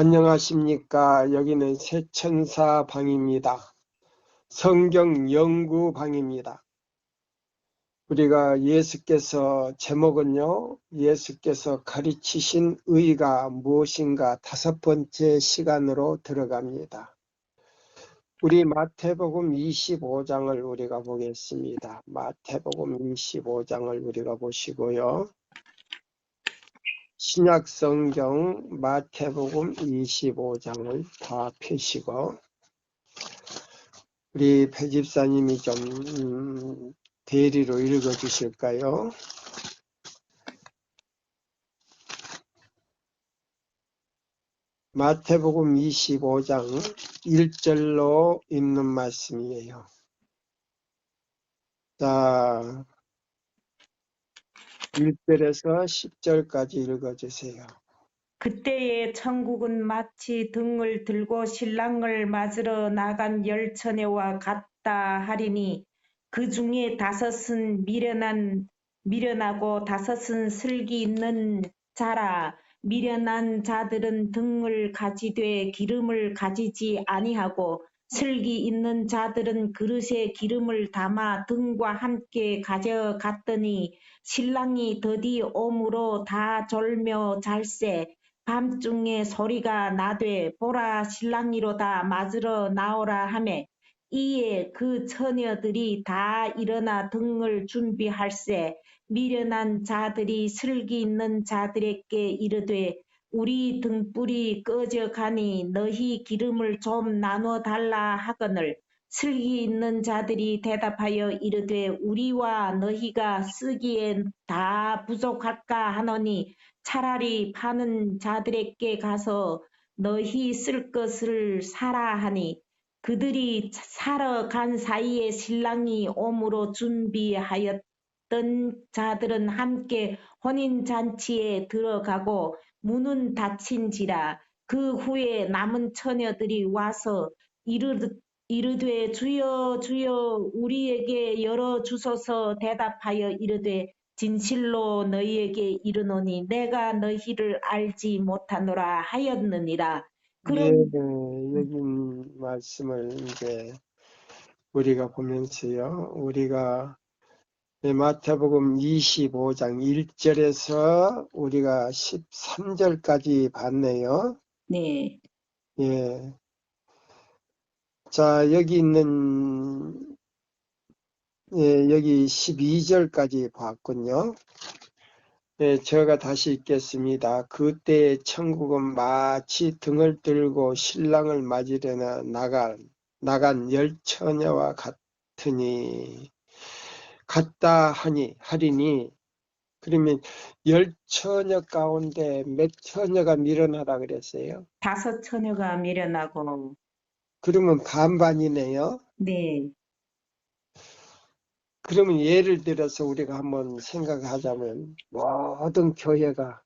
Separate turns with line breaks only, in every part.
안녕하십니까. 여기는 새천사 방입니다. 성경 연구 방입니다. 우리가 예수께서 제목은요, 예수께서 가르치신 의가 무엇인가 5번째 시간으로 들어갑니다. 우리 마태복음 25장을 우리가 보겠습니다. 마태복음 25장을 우리가 보시고요. 신약 성경 마태복음 25장을 다 펴시고 우리 배 집사님이 좀 대리로 읽어 주실까요? 마태복음 25장 1절로 읽는 말씀이에요. 자, 1절에서 10절까지 읽어 주세요.
그때에 천국은 마치 등을 들고 신랑을 맞으러 나간 열처녀와 같다 하리니 그 중에 5은 미련하고 5은 슬기 있는 자라. 미련한 자들은 등을 가지되 기름을 가지지 아니하고 슬기 있는 자들은 그릇에 기름을 담아 등과 함께 가져갔더니 신랑이 더디 오므로 다 졸며 잘세. 밤중에 소리가 나되 보라 신랑이로다 맞으러 나오라 하매 이에 그 처녀들이 다 일어나 등을 준비할세. 미련한 자들이 슬기 있는 자들에게 이르되 우리 등불이 꺼져가니 너희 기름을 좀 나눠 달라 하거늘 슬기 있는 자들이 대답하여 이르되 우리와 너희가 쓰기엔 다 부족할까 하노니 차라리 파는 자들에게 가서 너희 쓸 것을 사라 하니 그들이 사러 간 사이에 신랑이 오므로 준비하였던 자들은 함께 혼인잔치에 들어가고 문은 닫힌지라. 그 후에 남은 처녀들이 와서 이르되 주여 주여 우리에게 열어주소서. 대답하여 이르되 진실로 너희에게 이르노니 내가 너희를 알지 못하노라 하였느니라.
예,
그런
여기 말씀을 이제 우리가 보면서요. 우리가 마태복음 25장 1절에서 우리가 13절까지 봤네요.
네.
예. 자, 여기 있는, 예, 여기 12절까지 봤군요. 예, 제가 다시 읽겠습니다. 그때 천국은 마치 등을 들고 신랑을 맞으려나 나간 열처녀와 하리니, 그러면 열처녀 가운데 몇 처녀가 밀어나라 그랬어요?
5 처녀가 미련하고
그러면 반반이네요.
네.
그러면 예를 들어서 우리가 한번 생각하자면 모든 교회가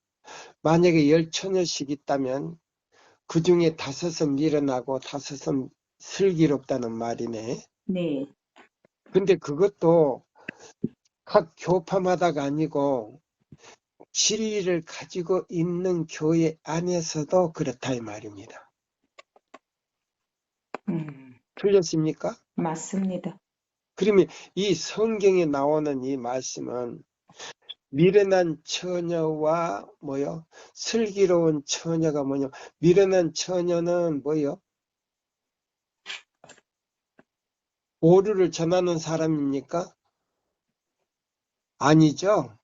만약에 열처녀씩 있다면 그 중에 5은 미련하고 5은 슬기롭다는 말이네.
네.
근데 그것도 각 교파마다가 아니고 진리를 가지고 있는 교회 안에서도 그렇다 이 말입니다. 틀렸습니까?
맞습니다.
그러면 이 성경에 나오는 이 말씀은 미련한 처녀와 슬기로운 처녀가 뭐냐? 미련한 처녀는 오류를 전하는 사람입니까? 아니죠.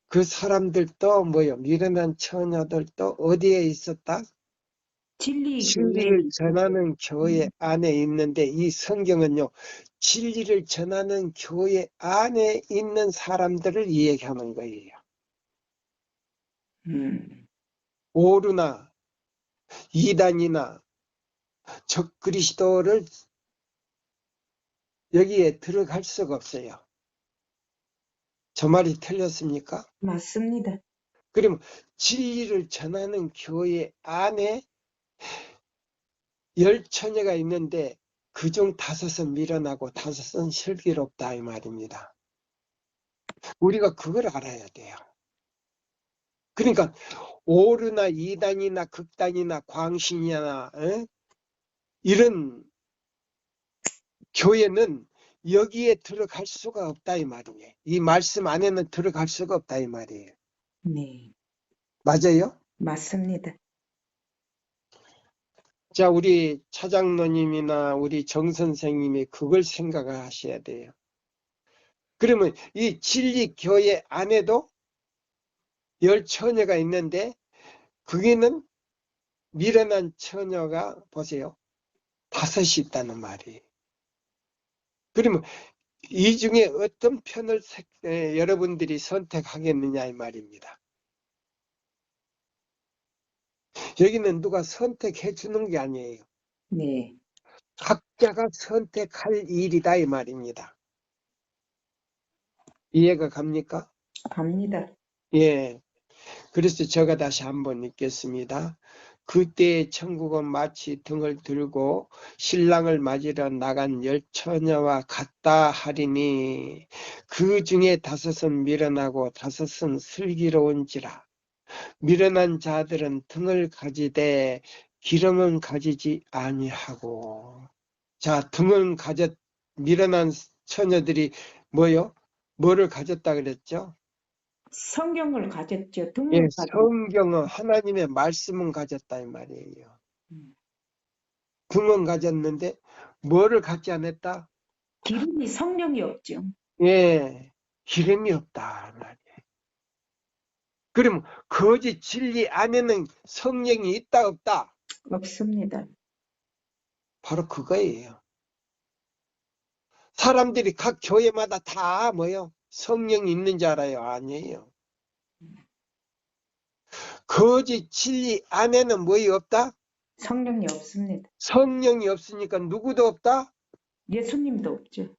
그 사람들도 미련한 처녀들도 어디에 있었다?
진리 교회에
진리를
있었어요.
전하는 교회 안에 있는데 이 성경은요. 진리를 전하는 교회 안에 있는 사람들을 이야기하는 거예요. 오류나 이단이나 적그리스도를 여기에 들어갈 수가 없어요. 저 말이 틀렸습니까?
맞습니다.
그러면 진리를 전하는 교회 안에 열처녀가 있는데 그중 5은 미련하고 5은 슬기롭다 이 말입니다. 우리가 그걸 알아야 돼요. 그러니까 오르나 이단이나 극단이나 광신이나 이런 교회는 여기에 들어갈 수가 없다 이 말이에요. 이 말씀 안에는 들어갈 수가 없다 이 말이에요.
네,
맞아요?
맞습니다.
자, 우리 차장로님이나 우리 정 선생님이 그걸 생각을 하셔야 돼요. 그러면 이 진리 교회 안에도 열 처녀가 있는데 거기는 미련한 처녀가 보세요. 5이 있다는 말이에요. 그러면 이 중에 어떤 편을 여러분들이 선택하겠느냐 이 말입니다. 여기는 누가 선택해 주는 게 아니에요.
네,
각자가 선택할 일이다 이 말입니다. 이해가 갑니까?
갑니다.
예. 그래서 제가 다시 한번 읽겠습니다. 그때 천국은 마치 등을 들고 신랑을 맞으러 나간 10처녀와 같다 하리니 그 중에 5은 미련하고 5은 슬기로운지라. 미련한 자들은 등을 가지되 기름은 가지지 아니하고. 자, 등은 미련한 처녀들이 뭐요? 뭐를 가졌다 그랬죠?
성경을 가졌죠.
예,
등을 가졌.
성경은 하나님의 말씀은 가졌다 이 말이에요. 등은 가졌는데 뭐를 갖지 않았다?
기름이 성령이 없죠.
예, 기름이 없다 말이에요. 그럼 거짓 진리 안에는 성령이 있다 없다?
없습니다.
바로 그거예요. 사람들이 각 교회마다 다 뭐요? 성령이 있는 줄 알아요? 아니에요. 거짓 진리 안에는 뭐이 없다?
성령이 없습니다.
성령이 없으니까 누구도 없다?
예수님도 없죠.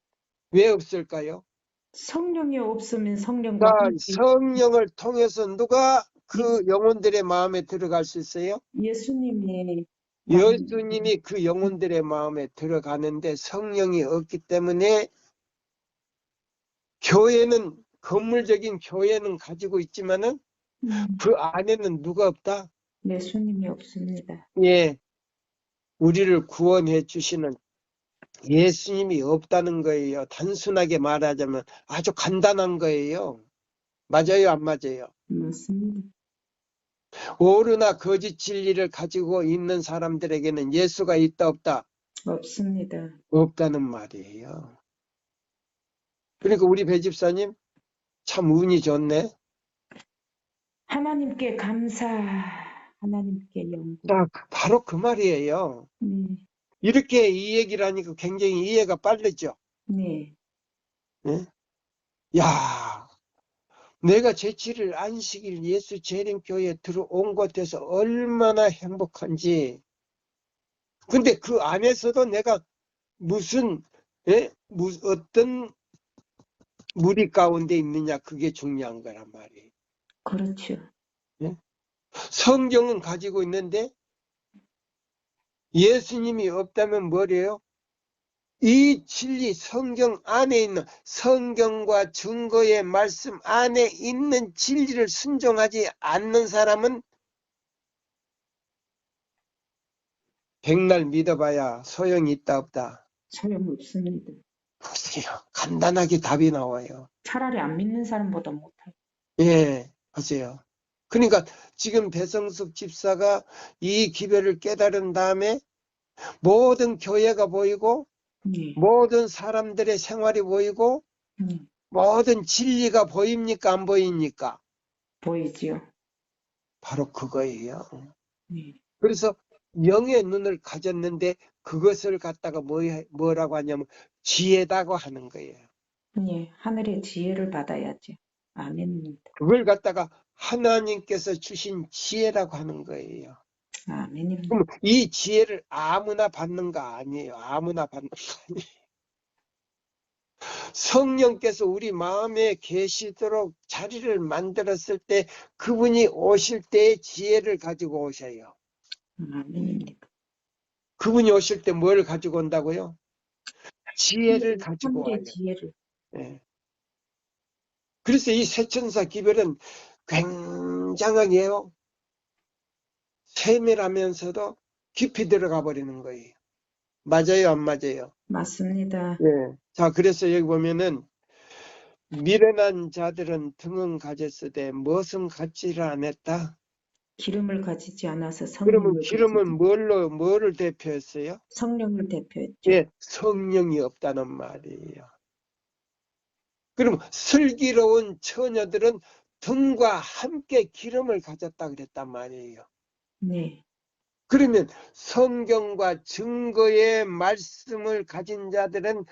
왜 없을까요?
성령이 없으면 성령과
자,
함께
성령을 통해서 누가 그 영혼들의 마음에 들어갈 수 있어요?
예수님이
예수님이 그 영혼들의 마음에 들어가는데 성령이 없기 때문에 교회는 건물적인 교회는 가지고 있지만은 그 안에는 누가 없다?
예수님이 없습니다.
예, 우리를 구원해 주시는 예수님이 없다는 거예요. 단순하게 말하자면 아주 간단한 거예요. 맞아요, 안 맞아요?
맞습니다.
오르나 거짓 진리를 가지고 있는 사람들에게는 예수가 있다 없다?
없습니다.
없다는 말이에요. 그러니까 우리 배 집사님 참 운이 좋네.
하나님께 감사, 하나님께 영광.
자, 바로 그 말이에요.
네,
이렇게 이 얘기를 하니까 굉장히 이해가 빠르죠.
네,
예? 야, 내가 제7일 안식일 예수 재림교회에 들어온 것에서 얼마나 행복한지. 근데 그 안에서도 내가 무슨 어떤 무리 가운데 있느냐 그게 중요한 거란 말이에요.
그렇죠.
예? 성경은 가지고 있는데 예수님이 없다면 뭐래요? 이 진리 성경 안에 있는 성경과 증거의 말씀 안에 있는 진리를 순종하지 않는 사람은 백날 믿어봐야 소용이 있다 없다.
소용없습니다.
보세요. 간단하게 답이 나와요.
차라리 안 믿는 사람보다 못해요.
예, 보세요. 그러니까 지금 배성숙 집사가 이 기별을 깨달은 다음에 모든 교회가 보이고
네,
모든 사람들의 생활이 보이고
네,
모든 진리가 보입니까? 안 보입니까?
보이지요.
바로 그거예요.
네,
그래서 영의 눈을 가졌는데 그것을 갖다가 뭐라고 하냐면 지혜다고 하는 거예요.
네, 하늘의 지혜를 받아야죠. 아멘입니다.
그걸 갖다가 하나님께서 주신 지혜라고 하는 거예요.
아멘입니다.
그럼 이 지혜를 아무나 받는 거 아니에요. 아무나 받는 거 아니에요. 성령께서 우리 마음에 계시도록 자리를 만들었을 때 그분이 오실 때 지혜를 가지고 오셔요.
아멘입니다.
그분이 오실 때 뭘 가지고 온다고요? 지혜를 가지고 와요.
하늘의 지혜를.
예. 그래서 이 세천사 기별은 굉장하게요. 세밀하면서도 깊이 들어가 버리는 거예요. 맞아요, 안 맞아요?
맞습니다.
예. 자, 그래서 여기 보면은 미련한 자들은 등은 가졌으되 무엇은 갖지를 않았다.
기름을 가지지 않아서
그러면
성령을
기름은 뭐를 대표했어요?
성령을 대표했죠.
예, 성령이 없다는 말이에요. 그럼 슬기로운 처녀들은 등과 함께 기름을 가졌다 그랬단 말이에요.
네.
그러면 성경과 증거의 말씀을 가진 자들은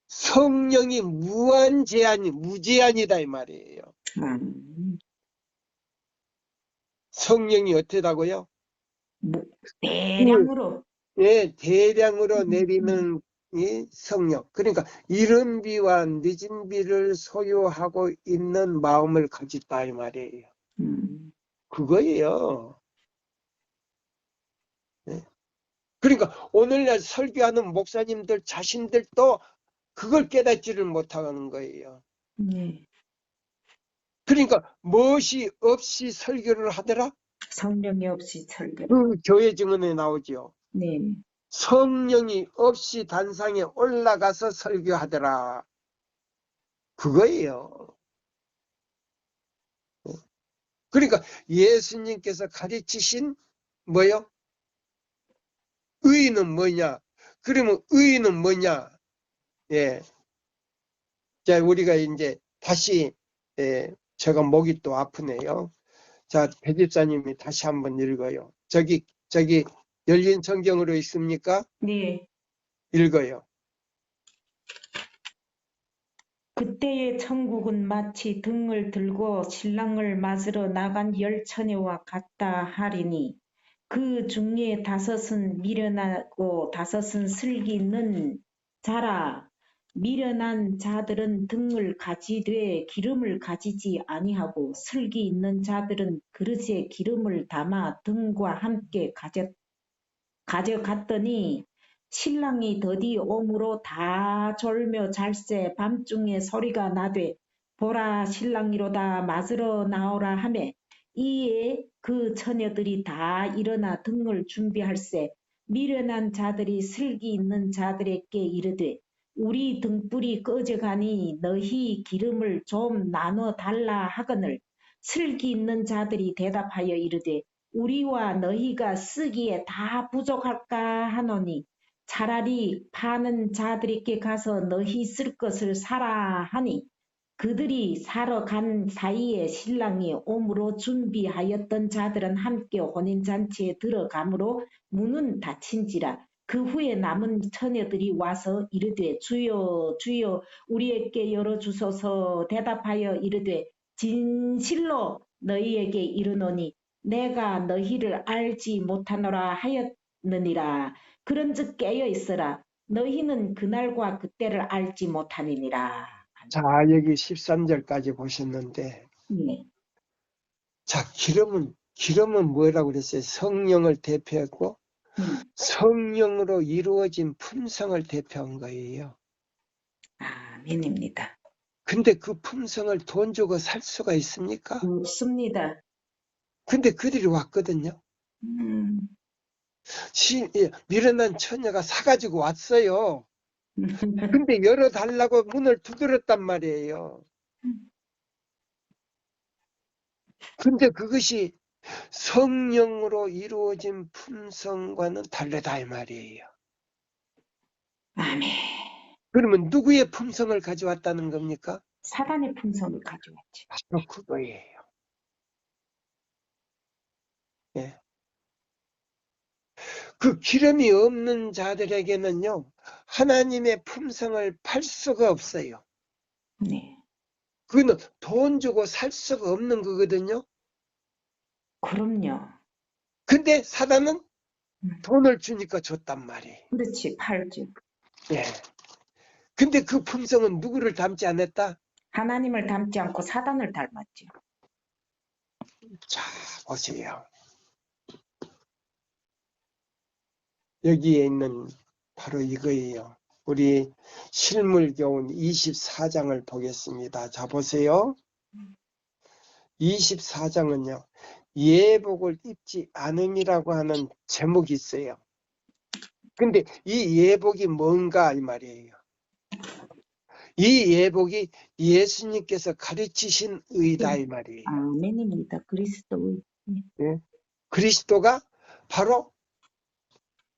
성령이 무제한이다 이 말이에요.
아,
성령이 어떻다고요?
대량으로.
예, 대량으로
음,
내리는 이 성령. 그러니까 이른 비와 늦은 비를 소유하고 있는 마음을 가졌다 이 말이에요.
음,
그거예요. 예. 그러니까 오늘날 설교하는 목사님들 자신들도 그걸 깨닫지를 못하는 거예요.
네.
그러니까 무엇이 없이 설교를 하더라?
성령이 없이 설교를.
그 교회 증언에 나오죠.
네.
성령이 없이 단상에 올라가서 설교하더라. 그거예요. 그러니까 예수님께서 가르치신 뭐요? 의는 뭐냐? 그러면 의는 뭐냐? 예. 자, 우리가 이제 다시 제가 목이 또 아프네요. 자, 배집사님이 다시 한번 읽어요. 저기 열린 성경으로 있습니까?
네.
읽어요.
그때의 천국은 마치 등을 들고 신랑을 맞으러 나간 열 처녀와 같다 하리니 그 중에 다섯은 미련하고 다섯은 슬기 있는 자라. 미련한 자들은 등을 가지되 기름을 가지지 아니하고 슬기 있는 자들은 그릇에 기름을 담아 등과 함께 가져갔더니 신랑이 더디 오므로 다 졸며 잘새 밤중에 소리가 나되 보라 신랑이로다 맞으러 나오라 하매 이에 그 처녀들이 다 일어나 등을 준비할세 미련한 자들이 슬기 있는 자들에게 이르되 우리 등불이 꺼져가니 너희 기름을 좀 나눠 달라 하거늘 슬기 있는 자들이 대답하여 이르되 우리와 너희가 쓰기에 다 부족할까 하노니 차라리 파는 자들에게 가서 너희 쓸 것을 사라 하니 그들이 사러 간 사이에 신랑이 오므로 준비하였던 자들은 함께 혼인잔치에 들어가므로 문은 닫힌지라 그 후에 남은 처녀들이 와서 이르되 주여 주여 우리에게 열어주소서 대답하여 이르되 진실로 너희에게 이르노니 내가 너희를 알지 못하노라 하였느니라. 그런즉 깨어 있으라. 너희는 그날과 그때를 알지 못하느니라.
자, 여기 13절까지 보셨는데,
네.
자, 기름은 뭐라고 그랬어요? 성령을 대표했고, 성령으로 이루어진 품성을 대표한 거예요.
아멘입니다.
근데 그 품성을 돈 주고 살 수가 있습니까?
없습니다.
근데 그들이 왔거든요.
음.
미련한 처녀가 사가지고 왔어요. 근데 열어달라고 문을 두드렸단 말이에요. 근데 그것이 성령으로 이루어진 품성과는 다르다 이 말이에요.
아멘.
그러면 누구의 품성을 가져왔다는 겁니까?
사단의 품성을 가져왔죠.
바로 그거예요. 예. 그 기름이 없는 자들에게는요, 하나님의 품성을 팔 수가 없어요.
네.
그거는 돈 주고 살 수가 없는 거거든요.
그럼요.
근데 사단은 돈을 주니까 줬단 말이에요.
그렇지, 팔죠.
예. 근데 그 품성은 누구를 닮지 않았다?
하나님을 닮지 않고 사단을 닮았죠.
자, 보세요. 여기에 있는 바로 이거예요. 우리 실물교훈 24장을 보겠습니다. 자, 보세요. 24장은요. 예복을 입지 않음이라고 하는 제목이 있어요. 근데 이 예복이 뭔가 이 말이에요. 이 예복이 예수님께서 가르치신 의다 이 말이에요.
아멘입니다. 그리스도의.
예? 그리스도가 바로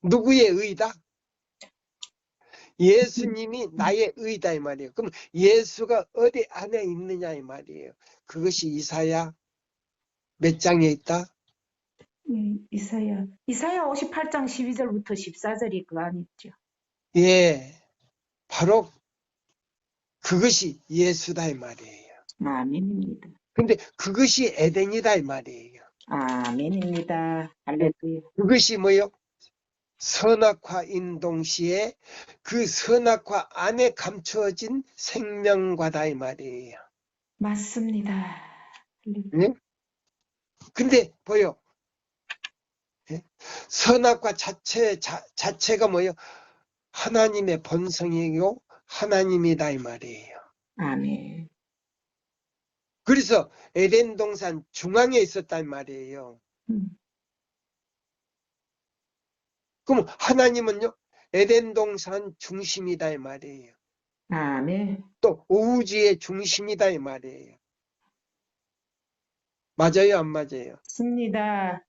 누구의 의다? 예수님이 나의 의다 이 말이에요. 그럼 예수가 어디 안에 있느냐 이 말이에요. 그것이 이사야 몇 장에 있다?
이사야 58장 12절부터 14절이 그 안에 있죠.
예, 바로 그것이 예수다 이 말이에요.
아멘입니다.
근데 그것이 에덴이다 이 말이에요.
아멘입니다. 할렐루야.
그것이 뭐요? 선악과인 동시에 그 선악과 안에 감추어진 생명과다 이 말이에요.
맞습니다. 할렐루야.
예? 근데 보여. 예? 선악과 자체가 뭐요? 하나님의 본성이고 하나님이다 이 말이에요.
아멘.
그래서 에덴 동산 중앙에 있었단 말이에요.
음,
그럼 하나님은요? 에덴 동산 중심이다 이 말이에요.
아멘.
또 우주의 중심이다 이 말이에요. 맞아요, 안 맞아요?
맞습니다.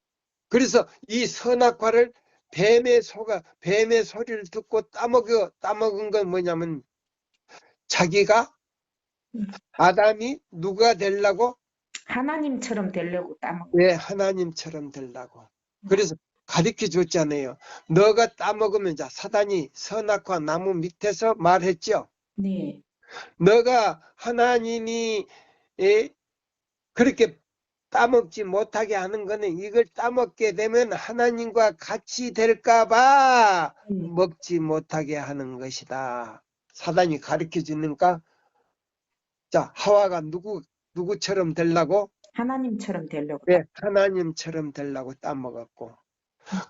그래서 이 선악과를 뱀의 소리를 듣고 따먹은 건 뭐냐면 자기가 아담이 누가 되려고?
하나님처럼 되려고 따먹.
왜 하나님처럼 되려고. 그래서 가르쳐 줬잖아요. 너가 따먹으면 자 사단이 선악과 나무 밑에서 말했죠.
네.
너가 하나님이 그렇게 따먹지 못하게 하는 거는 이걸 따먹게 되면 하나님과 같이 될까봐 먹지 못하게 하는 것이다. 사단이 가르쳐 주니까 자 하와가 누구처럼 되려고?
하나님처럼 되려고
네, 하나님처럼 되려고 따먹었고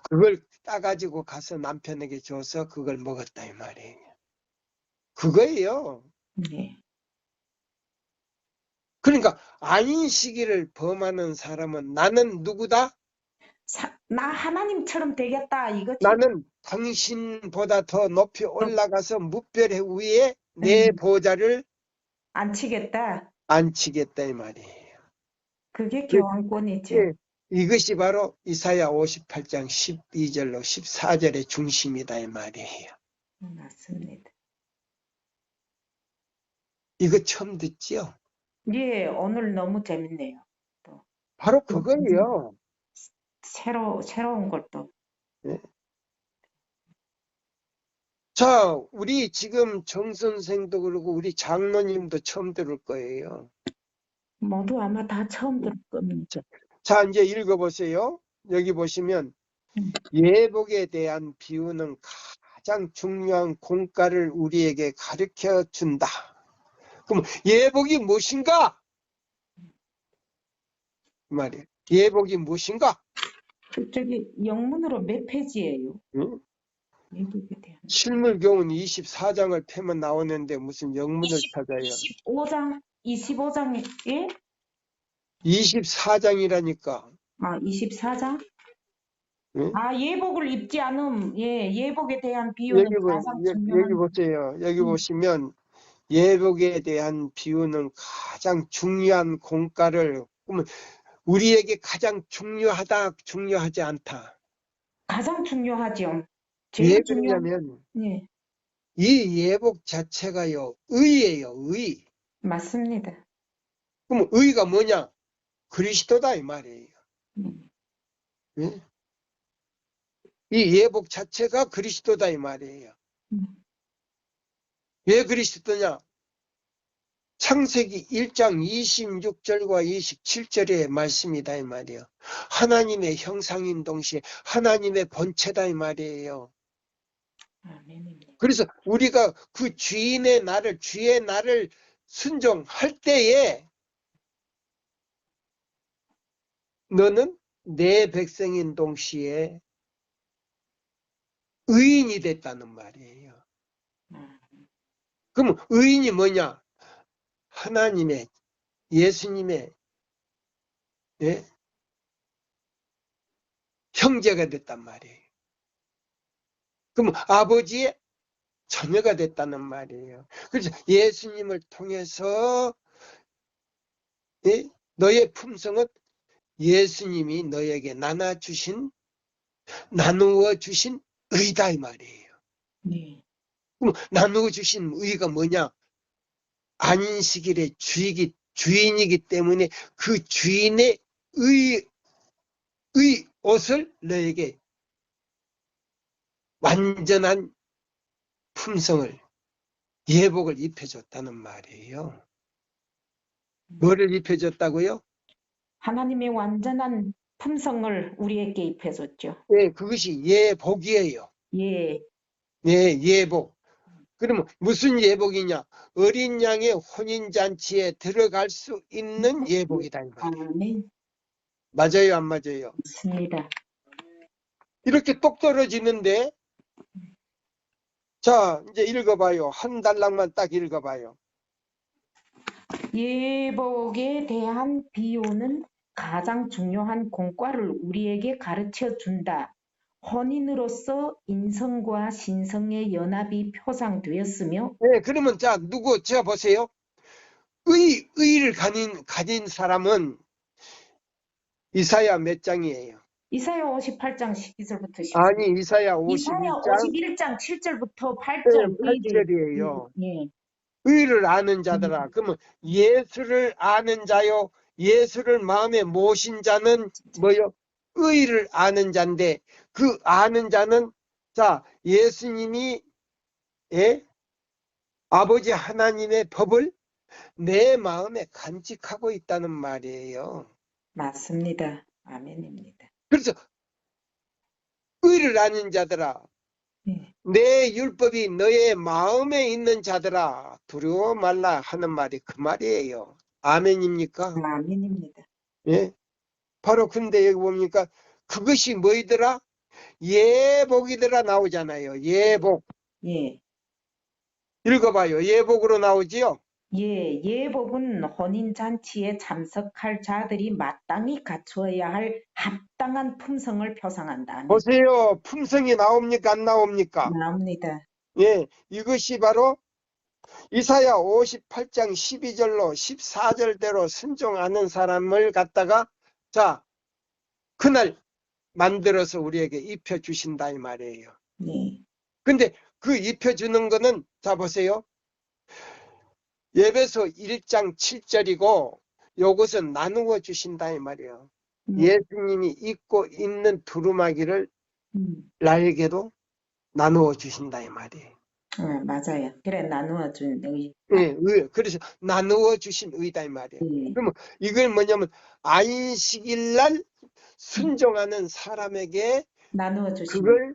그걸 따가지고 가서 남편에게 줘서 그걸 먹었다 이 말이에요. 그거예요.
네.
그러니까 안식일을 범하는 사람은 나는 누구다?
나 하나님처럼 되겠다 이거지.
나는 당신보다 더 높이 올라가서 무별 위에 내 보좌를
안 치겠다.
앉히겠다 이 말이에요.
그게 교환권이죠.
예, 이것이 바로 이사야 58장 12절로 14절의 중심이다 이 말이에요.
맞습니다.
이거 처음 듣지요?
예, 오늘 너무 재밌네요. 또
바로 그거예요.
새로운 걸 또.
예. 자, 우리 지금 정 선생도 그러고 우리 장로님도 처음 들을 거예요.
모두 아마 다 처음 들을 겁니다.
자, 이제 읽어보세요. 여기 보시면 예복에 대한 비유는 가장 중요한 공과를 우리에게 가르쳐 준다. 그럼 예복이 무엇인가? 그 말이에요. 예복이 무엇인가?
저기 영문으로 몇 페이지예요?
응?
예복에 대한.
실물교훈 24장을 펴면 나오는데 무슨 영문을 찾아요?
25장에?
24장이라니까.
24장?
응?
예복을 입지 않음. 예, 예복에 대한 비유는 가장 중요한.
여기 보세요. 여기 보시면 예복에 대한 비유는 가장 중요한 공과를 그러면 우리에게 가장 중요하다, 중요하지 않다.
가장 중요하죠.
왜
제일 중요한.
그러냐면
예,
이 예복 자체가요, 의예요, 의.
맞습니다.
그럼 의가 뭐냐? 그리스도다 이 말이에요. 예? 이 예복 자체가 그리스도다 이 말이에요. 왜 그리스도냐? 창세기 1장 26절과 27절의 말씀이다 이 말이에요. 하나님의 형상인 동시에 하나님의 본체다 이 말이에요.
아멘입니다.
그래서 우리가 그 주의 나를 순종할 때에 너는 내 백성인 동시에 의인이 됐다는 말이에요. 그럼 의인이 뭐냐? 하나님의 예수님의 예? 형제가 됐단 말이에요. 그럼 아버지의 자녀가 됐다는 말이에요. 그래서 예수님을 통해서 예? 너의 품성은 예수님이 너에게 나누어 주신 의다 이 말이에요.
네.
그럼 나누어 주신 의가 뭐냐? 안식일의 주인이기 때문에 그 주인의 의 옷을 너에게 완전한 품성을 예복을 입혀줬다는 말이에요. 뭐를 입혀줬다고요?
하나님의 완전한 품성을 우리에게 입혀줬죠.
예, 그것이 예복이에요.
예,
예, 예복. 그러면 무슨 예복이냐? 어린 양의 혼인잔치에 들어갈 수 있는 예복이다 이 말이에요.
아멘.
맞아요, 안 맞아요?
맞습니다.
이렇게 똑 떨어지는데, 자, 이제 읽어봐요. 한 달락만 딱 읽어봐요.
예복에 대한 비유는 가장 중요한 공과를 우리에게 가르쳐 준다. 혼인으로서 인성과 신성의 연합이 표상되었으며,
네, 그러면 자, 제가 보세요. 의를 가진 사람은 이사야 몇 장이에요?
이사야 58장 12절부터 14절.
아니, 이사야
이사야
51장
51장 7절부터 8절 의를
8절이에요.
예.
의를 아는 자들아. 그러면 예수를 아는 자요. 예수를 마음에 모신 자는 뭐요? 의를 아는 자인데 그 아는 자는 자, 예수님이 예? 아버지 하나님의 법을 내 마음에 간직하고 있다는 말이에요.
맞습니다. 아멘입니다.
그래서 의를 아는 자들아,
예.
내 율법이 너의 마음에 있는 자들아 두려워 말라 하는 말이 그 말이에요. 아멘입니까?
아멘입니다.
예? 바로 근데 여기 보니까 그것이 뭐이더라? 예복이더라 나오잖아요. 예복.
예.
읽어봐요. 예복으로 나오지요?
예, 예복은 혼인잔치에 참석할 자들이 마땅히 갖추어야 할 합당한 품성을 표상한다. 아멘.
보세요. 품성이 나옵니까? 안 나옵니까?
나옵니다.
예, 이것이 바로 이사야 58장 12절로 14절대로 순종하는 사람을 갖다가 자, 그날 만들어서 우리에게 입혀주신다 이 말이에요.
예.
근데 그 입혀주는 거는 자 보세요. 예배소 1장 7절이고 요것은 나누어 주신다 이 말이에요. 예수님이 입고 있는 두루마기를 나에게도 나누어 주신다 이 말이에요.
맞아요. 그래, 나누어 준 의.
예, 그래서 나누어 주신 의다 이 말이에요.
예.
그러면 이걸 뭐냐면 안식일날 순종하는 사람에게
나누어 주신.
그걸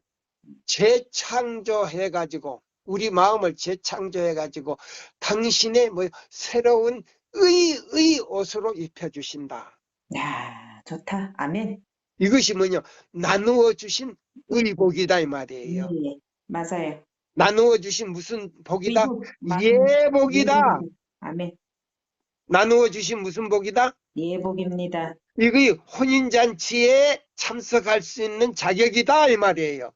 재창조해가지고 우리 마음을 재창조해가지고 당신의 뭐 새로운 의의 옷으로 입혀주신다.
야, 좋다. 아멘.
이것이 뭐냐? 나누어 주신 의복이다 이 말이에요.
예, 맞아요.
나누어 주신 무슨 복이다?
의복,
예복이다.
아멘.
나누어 주신 무슨 복이다?
예복입니다.
이거 혼인잔치에 참석할 수 있는 자격이다 이 말이에요.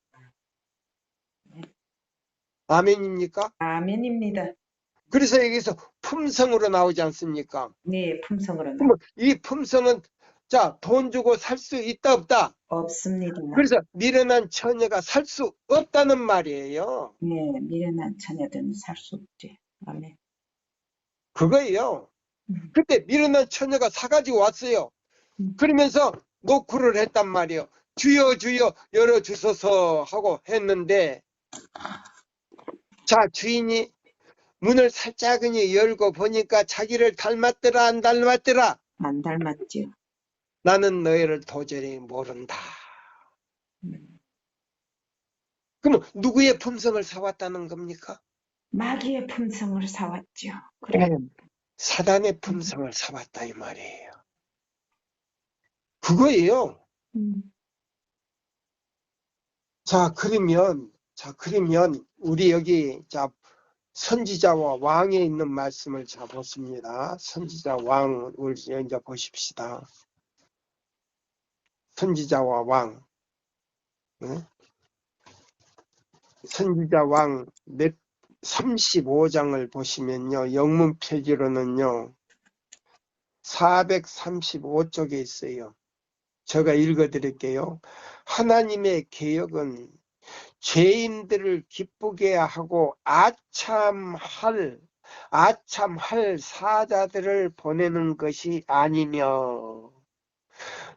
아멘입니까?
아멘입니다.
그래서 여기서 품성으로 나오지 않습니까?
네, 품성으로
그러면 이 품성은 자, 돈 주고 살 수 있다 없다?
없습니다.
그래서 미련한 처녀가 살 수 없다는 말이에요.
네, 미련한 자녀들은 살 수 없지. 아멘.
그거예요. 그때 미련한 처녀가 사가지고 왔어요. 그러면서 노크를 했단 말이에요. 주여 주여 열어주소서 하고 했는데 자, 주인이 문을 살짝은이 열고 보니까 자기를 닮았더라 안 닮았더라?
안 닮았죠.
나는 너희를 도저히 모른다. 그러면 누구의 품성을 사왔다는 겁니까?
마귀의 품성을 사왔죠. 그래.
네. 사단의 품성을 사왔다 이 말이에요. 그거예요. 자, 그러면 우리 여기 자 선지자와 왕에 있는 말씀을 자 보십니다. 선지자 왕을 이제 보십시다. 선지자와 왕. 응? 선지자 왕 35장을 보시면요. 영문 표기로는요. 435쪽에 있어요. 제가 읽어드릴게요. 하나님의 개혁은 죄인들을 기쁘게 하고 아참할 사자들을 보내는 것이 아니며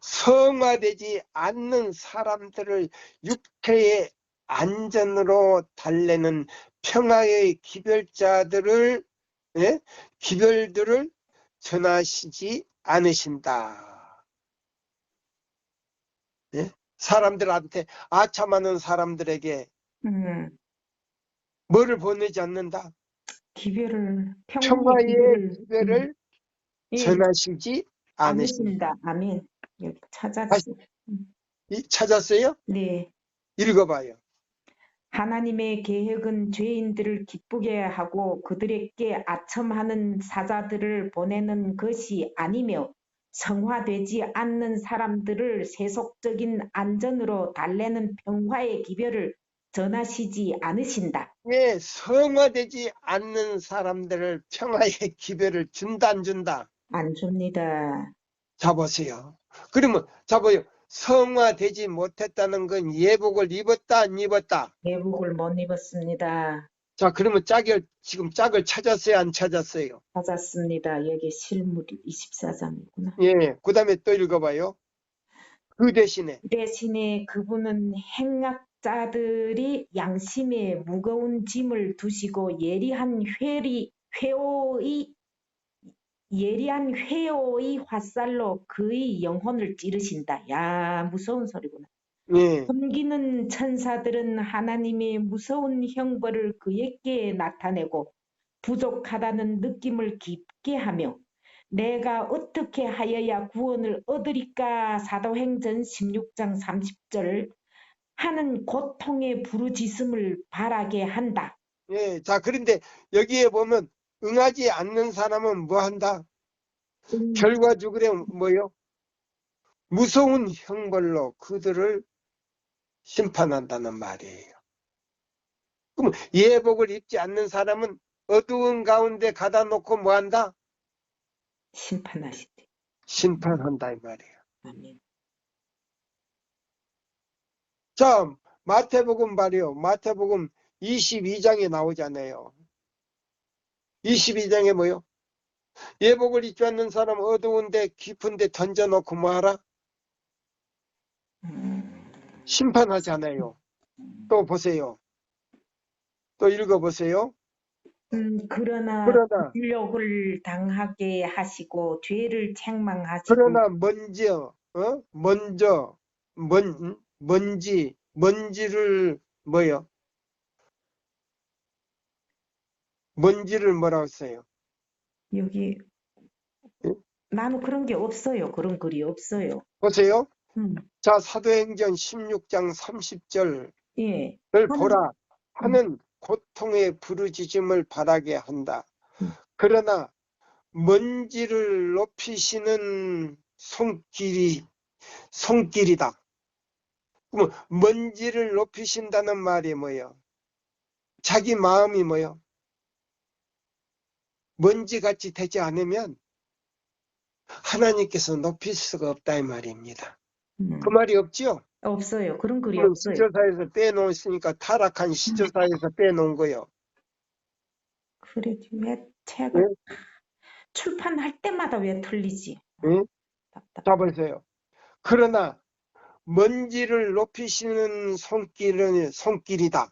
성화되지 않는 사람들을 육체의 안전으로 달래는 평화의 기별들을 전하시지 않으신다. 예? 사람들한테 아참하는 사람들에게
음,
뭐를 보내지 않는다?
평화의
평화의
기별을,
기별을
예,
전하시지 않으신다.
않으신다. 아멘. 여기
다시
찾았어.
찾았어요?
네.
읽어봐요.
하나님의 계획은 죄인들을 기쁘게 하고 그들에게 아첨하는 사자들을 보내는 것이 아니며 성화되지 않는 사람들을 세속적인 안전으로 달래는 평화의 기별을 전하시지 않으신다.
예, 성화되지 않는 사람들을 평화의 기별을 준다 안 준다?
안 줍니다.
자보세요. 그러면 자보요. 성화되지 못했다는 건 예복을 입었다 안 입었다?
예복을 못 입었습니다.
자, 그러면 지금 짝을 찾았어요 안 찾았어요?
찾았습니다. 여기 실물 24장이구나.
예, 그 다음에 또 읽어봐요. 그 대신에
대신에 그분은 행악자들이 양심에 무거운 짐을 두시고 예리한 회오의 화살로 그의 영혼을 찌르신다. 야, 무서운 소리구나.
예,
섬기는 천사들은 하나님의 무서운 형벌을 그에게 나타내고 부족하다는 느낌을 깊게 하며 내가 어떻게 하여야 구원을 얻으리까 사도행전 16장 30절 하는 고통의 부르짖음을 바라게 한다.
예. 자, 그런데 여기에 보면 응하지 않는 사람은 뭐 한다? 결과적으로 뭐요? 무서운 형벌로 그들을 심판한다는 말이에요. 그럼 예복을 입지 않는 사람은 어두운 가운데 가다 놓고 뭐 한다?
심판하시대.
심판한다 이 말이에요.
아멘.
자, 마태복음 말이요. 마태복음 22장에 나오잖아요. 22장에 뭐요? 예복을 입지 않는 사람 어두운데 깊은데 던져놓고 뭐 하라? 심판하잖아요. 또 보세요. 또 읽어보세요.
그러나
그러나
굴욕을 당하게 하시고 죄를 책망하시고
먼지를 뭐요? 먼지를 뭐라고 써요?
여기
예?
나는 그런 게 없어요. 그런 글이 없어요.
보세요.
음,
자, 사도행전 16장 30절을
예.
보라
음,
하는 고통의 부르짖음을 바라게 한다.
음.
그러나 먼지를 높이시는 손길이다. 그럼 먼지를 높이신다는 말이 뭐예요? 자기 마음이 뭐예요? 먼지같이 되지 않으면 하나님께서 높일 수가 없다 이 말입니다. 그 말이 없죠?
없어요. 그런 글이
그럼
없어요.
시조사에서 빼놓으니까 타락한 시조사에서 빼놓은 거예요.
그래도 왜
예?
책을 출판할 때마다 왜 틀리지?
예?
답답.
잡으세요. 그러나 먼지를 높이시는 손길이다.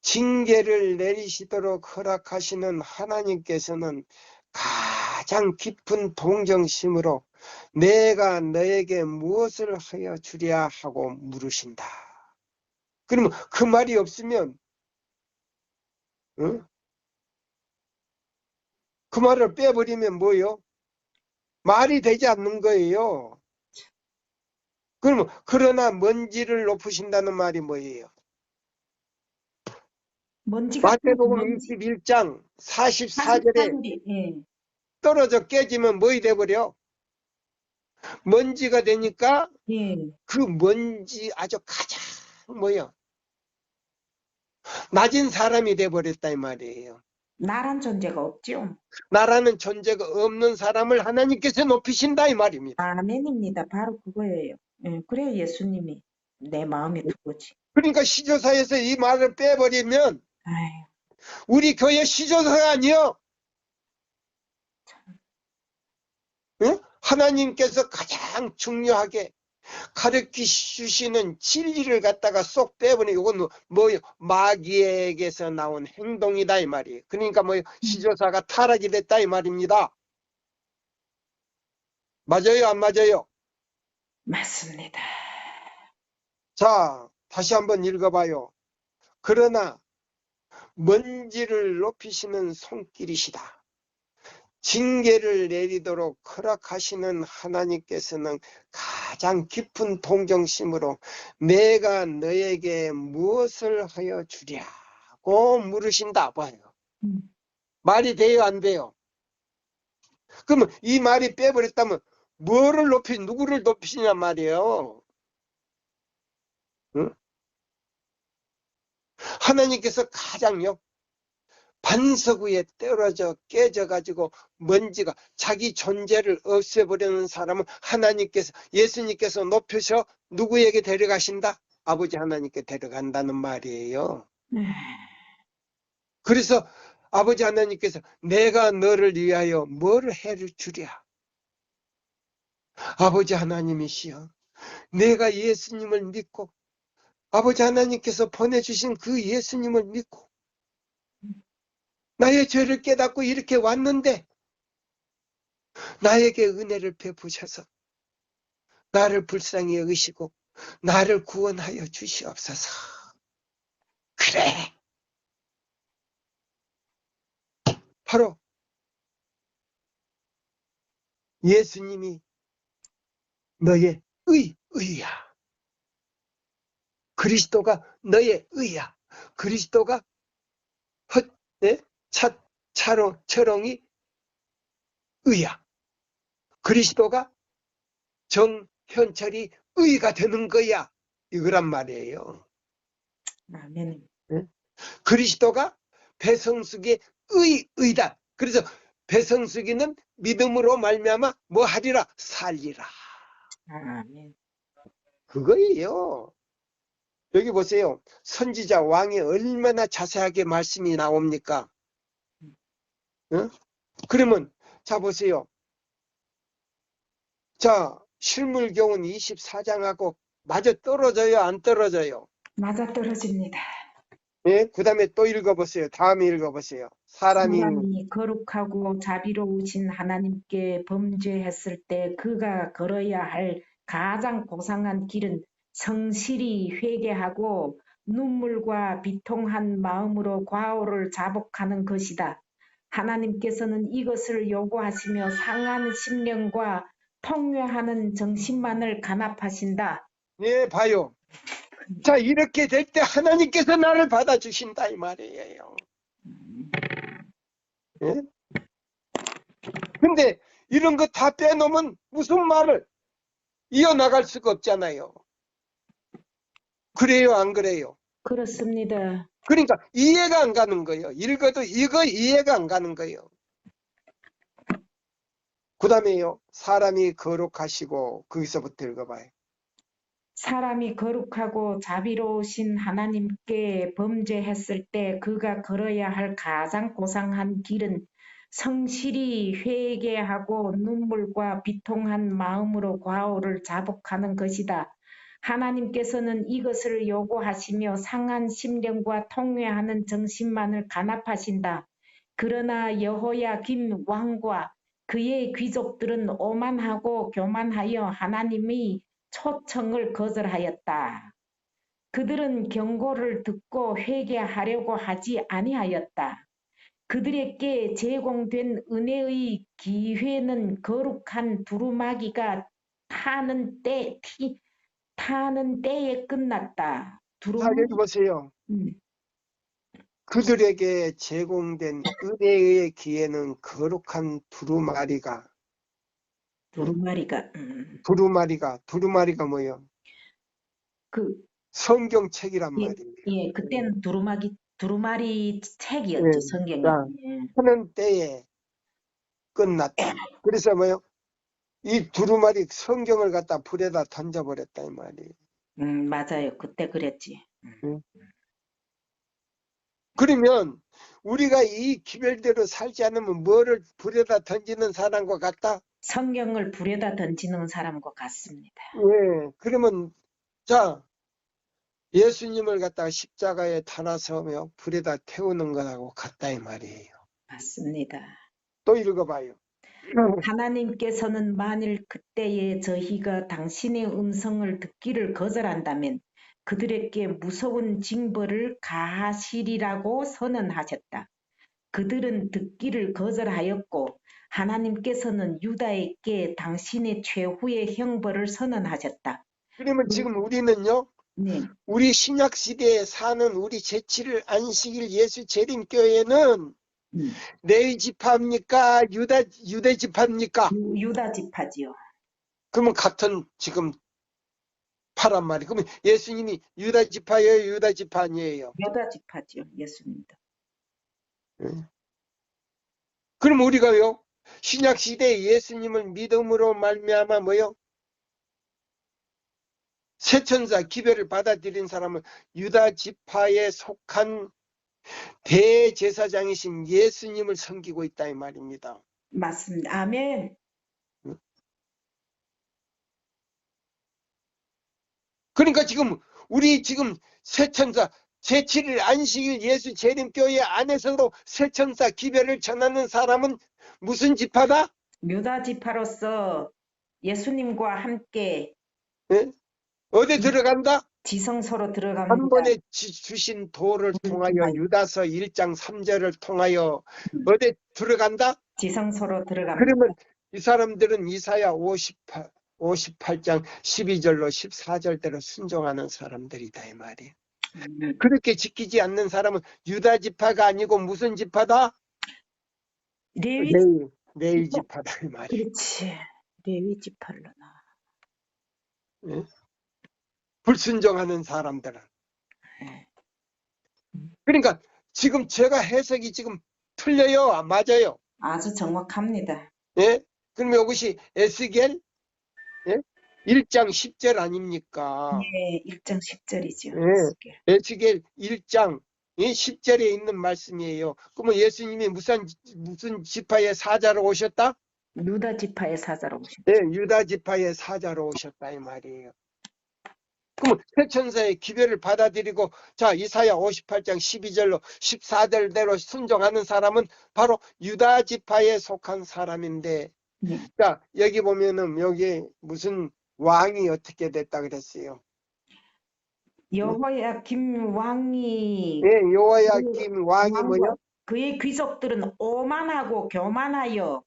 징계를 내리시도록 허락하시는 하나님께서는 가장 깊은 동정심으로 내가 너에게 무엇을 하여 주랴 하고 물으신다. 그러면 그 말이 없으면 그 말을 빼버리면 뭐예요? 말이 되지 않는 거예요. 그러면 그러나 먼지를 높으신다는 말이 뭐예요?
먼지가
마태복음
먼지
21장 44절에
44절이 예.
떨어져 깨지면 뭐이 돼버려? 먼지가 되니까
예.
그 먼지 아주 가장 낮은 사람이 돼버렸다 이 말이에요.
나란 존재가 없죠.
나라는 존재가 없는 사람을 하나님께서 높이신다 이 말입니다.
아멘입니다. 바로 그거예요. 예, 그래야 예수님이 내 마음에 두고지.
그러니까 시조사에서 이 말을 빼버리면
아유,
우리 교회 시조사가 아니요. 응? 하나님께서 가장 중요하게 가르쳐 주시는 진리를 갖다가 쏙 빼버리고 이건 뭐요? 마귀에게서 나온 행동이다 이 말이에요. 그러니까 시조사가 타락이 됐다 이 말입니다. 맞아요, 안 맞아요?
맞습니다.
자, 다시 한번 읽어봐요. 그러나 먼지를 높이시는 손길이시다. 징계를 내리도록 허락하시는 하나님께서는 가장 깊은 동정심으로 내가 너에게 무엇을 하여 주랴고 물으신다 봐요. 말이 돼요, 안 돼요? 그러면 이 말이 빼버렸다면 누구를 높이시냐 말이에요. 응? 하나님께서 가장요. 반석 위에 떨어져 깨져가지고 먼지가 자기 존재를 없애버리는 사람은 하나님께서 예수님께서 높여서 누구에게 데려가신다? 아버지 하나님께 데려간다는 말이에요. 그래서 아버지 하나님께서 내가 너를 위하여 뭐를 해를 주랴. 아버지 하나님이시여 내가 예수님을 믿고 아버지 하나님께서 보내주신 그 예수님을 믿고 나의 죄를 깨닫고 이렇게 왔는데 나에게 은혜를 베푸셔서 나를 불쌍히 여기시고 나를 구원하여 주시옵소서. 그래. 바로 예수님이 너의 의야. 그리스도가 너의 의야. 그리스도가 철옹이 의야. 그리스도가 정현철이 의가 되는 거야. 이거란 말이에요.
아멘.
그리스도가 배성숙의 의다. 그래서 배성숙이는 믿음으로 말미암아 뭐 하리라? 살리라.
아멘.
그거예요. 여기 보세요. 선지자 왕이 얼마나 자세하게 말씀이 나옵니까? 어? 그러면 자 보세요. 자 실물교훈 24장하고 마저 떨어져요? 안 떨어져요?
맞아떨어집니다.
예? 그 다음에 또 읽어보세요. 다음에 읽어보세요.
사람이 거룩하고 자비로우신 하나님께 범죄했을 때 그가 걸어야 할 가장 고상한 길은 성실히 회개하고 눈물과 비통한 마음으로 과오를 자복하는 것이다. 하나님께서는 이것을 요구하시며 상한 심령과 통회하는 정신만을 간합하신다.
예, 봐요. 자, 이렇게 될 때 하나님께서 나를 받아주신다 이 말이에요. 예? 근데 이런 거 다 빼놓으면 무슨 말을 이어나갈 수가 없잖아요. 그래요, 안 그래요?
그렇습니다.
그러니까 이해가 안 가는 거예요. 읽어도 이거 이해가 안 가는 거예요. 그 다음에요. 사람이 거룩하시고 거기서부터 읽어봐요.
사람이 거룩하고 자비로우신 하나님께 범죄했을 때 그가 걸어야 할 가장 고상한 길은 성실히 회개하고 눈물과 비통한 마음으로 과오를 자복하는 것이다. 하나님께서는 이것을 요구하시며 상한 심령과 통회하는 정신만을 간합하신다. 그러나 여호야김 왕과 그의 귀족들은 오만하고 교만하여 하나님의 초청을 거절하였다. 그들은 경고를 듣고 회개하려고 하지 아니하였다. 그들에게 제공된 은혜의 기회는 거룩한 두루마기가 타는 때에 끝났다.
자, 여기 보세요.
음,
그들에게 제공된 은혜의 기회는 거룩한 두루마리가
두루마리가
두루마리가 뭐예요?
그
성경책이란
예,
말이에요.
예, 그때는 두루마리 책이었죠,
예.
성경이.
자,
예.
하는 때에 끝났다. 그래서 뭐요? 이 두루마리 성경을 갖다 불에다 던져버렸다 이 말이에요.
맞아요. 그때 그랬지.
예. 그러면 우리가 이 기별대로 살지 않으면 뭐를 불에다 던지는 사람과 같다?
성경을 불에다 던지는 사람과 같습니다.
예. 그러면 자, 예수님을 갖다가 십자가에 달아서며 불에다 태우는 것하고 같다 이 말이에요.
맞습니다.
또 읽어봐요.
하나님께서는 만일 그때에 저희가 당신의 음성을 듣기를 거절한다면 그들에게 무서운 징벌을 가하시리라고 선언하셨다. 그들은 듣기를 거절하였고 하나님께서는 유다에게 당신의 최후의 형벌을 선언하셨다.
그러면 지금 우리는요,
네,
우리 신약 시대에 사는 우리 제7일 안식일 예수 재림교회는 레위 지파입니까? 유대 지파입니까?
유다 지파지요.
그러면 같은 지금 파란 말이. 그러면 예수님이 유다 지파예요, 유다 지파 아니에요?
유다 지파지요. 예수님도.
그럼 우리가요, 신약 시대에 예수님을 믿음으로 말미암아 뭐요? 세천사 기별을 받아들인 사람은 유다 지파에 속한 대제사장이신 예수님을 섬기고 있다 이 말입니다.
맞습니다. 아멘.
그러니까 지금 우리 지금 세천사 제7일 안식일 예수 재림교회 안에서도 세천사 기별을 전하는 사람은 무슨 지파다?
유다 지파로서 예수님과 함께
예? 어디 들어간다?
지성소로
한
들어갑니다.
번에 주신 도를 통하여 유다서 1장 3절을 통하여 어디 들어간다?
지성소로 들어갑니다.
그러면 이 사람들은 이사야 58장 12절로 14절대로 순종하는 사람들이다 이 말이에요. 그렇게 지키지 않는 사람은 유다 지파가 아니고 무슨 지파다? 레위 지파다 이 말이에요.
그렇지. 레위 지파로 나.
예? 불순종하는 사람들은.
예.
그러니까 지금 제가 해석이 지금 틀려요? 맞아요?
아주 정확합니다.
예? 그럼 이것이 에스겔 1장 10절 아닙니까?
예, 1장 10절이죠.
예. 에스겔 1장 10절에 있는 말씀이에요. 그러면 예수님이 무슨 지파의 사자로 오셨다?
유다 지파의 사자로 오신.
네, 유다 지파의 사자로 오셨다 이 말이에요. 그러면 세천사의 기별을 받아들이고 자 이사야 58장 12절로 14절대로 순종하는 사람은 바로 유다 지파에 속한 사람인데 자 여기 보면은 여기 무슨 왕이 어떻게 됐다 그랬어요?
여호야김 왕이
네, 여호야김 왕이 뭐요?
그의 귀족들은 오만하고 교만하여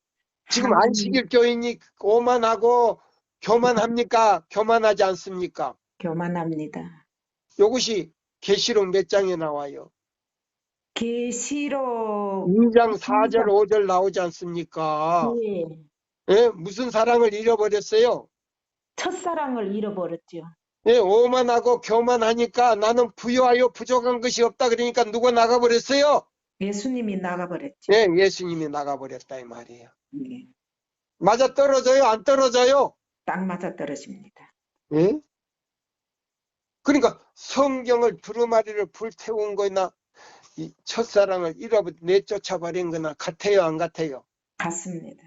지금 안식일 교인이 오만하고 교만합니까? 교만하지 않습니까?
교만합니다.
이것이 계시록 몇 장에 나와요?
계시록
2장 4절 5절 나오지 않습니까?
예,
예? 무슨 사랑을 잃어버렸어요?
첫사랑을 잃어버렸죠.
예, 오만하고 교만하니까 나는 부유하여 부족한 것이 없다 그러니까 누가 나가버렸어요?
예수님이 나가버렸죠.
예, 예수님이 나가버렸다 이 말이에요.
예,
맞아 떨어져요? 안 떨어져요?
딱 맞아 떨어집니다.
예? 그러니까 성경을 두루마리를 불태운 거나 이 첫사랑을 내쫓아버린 거나 같아요 안 같아요?
같습니다.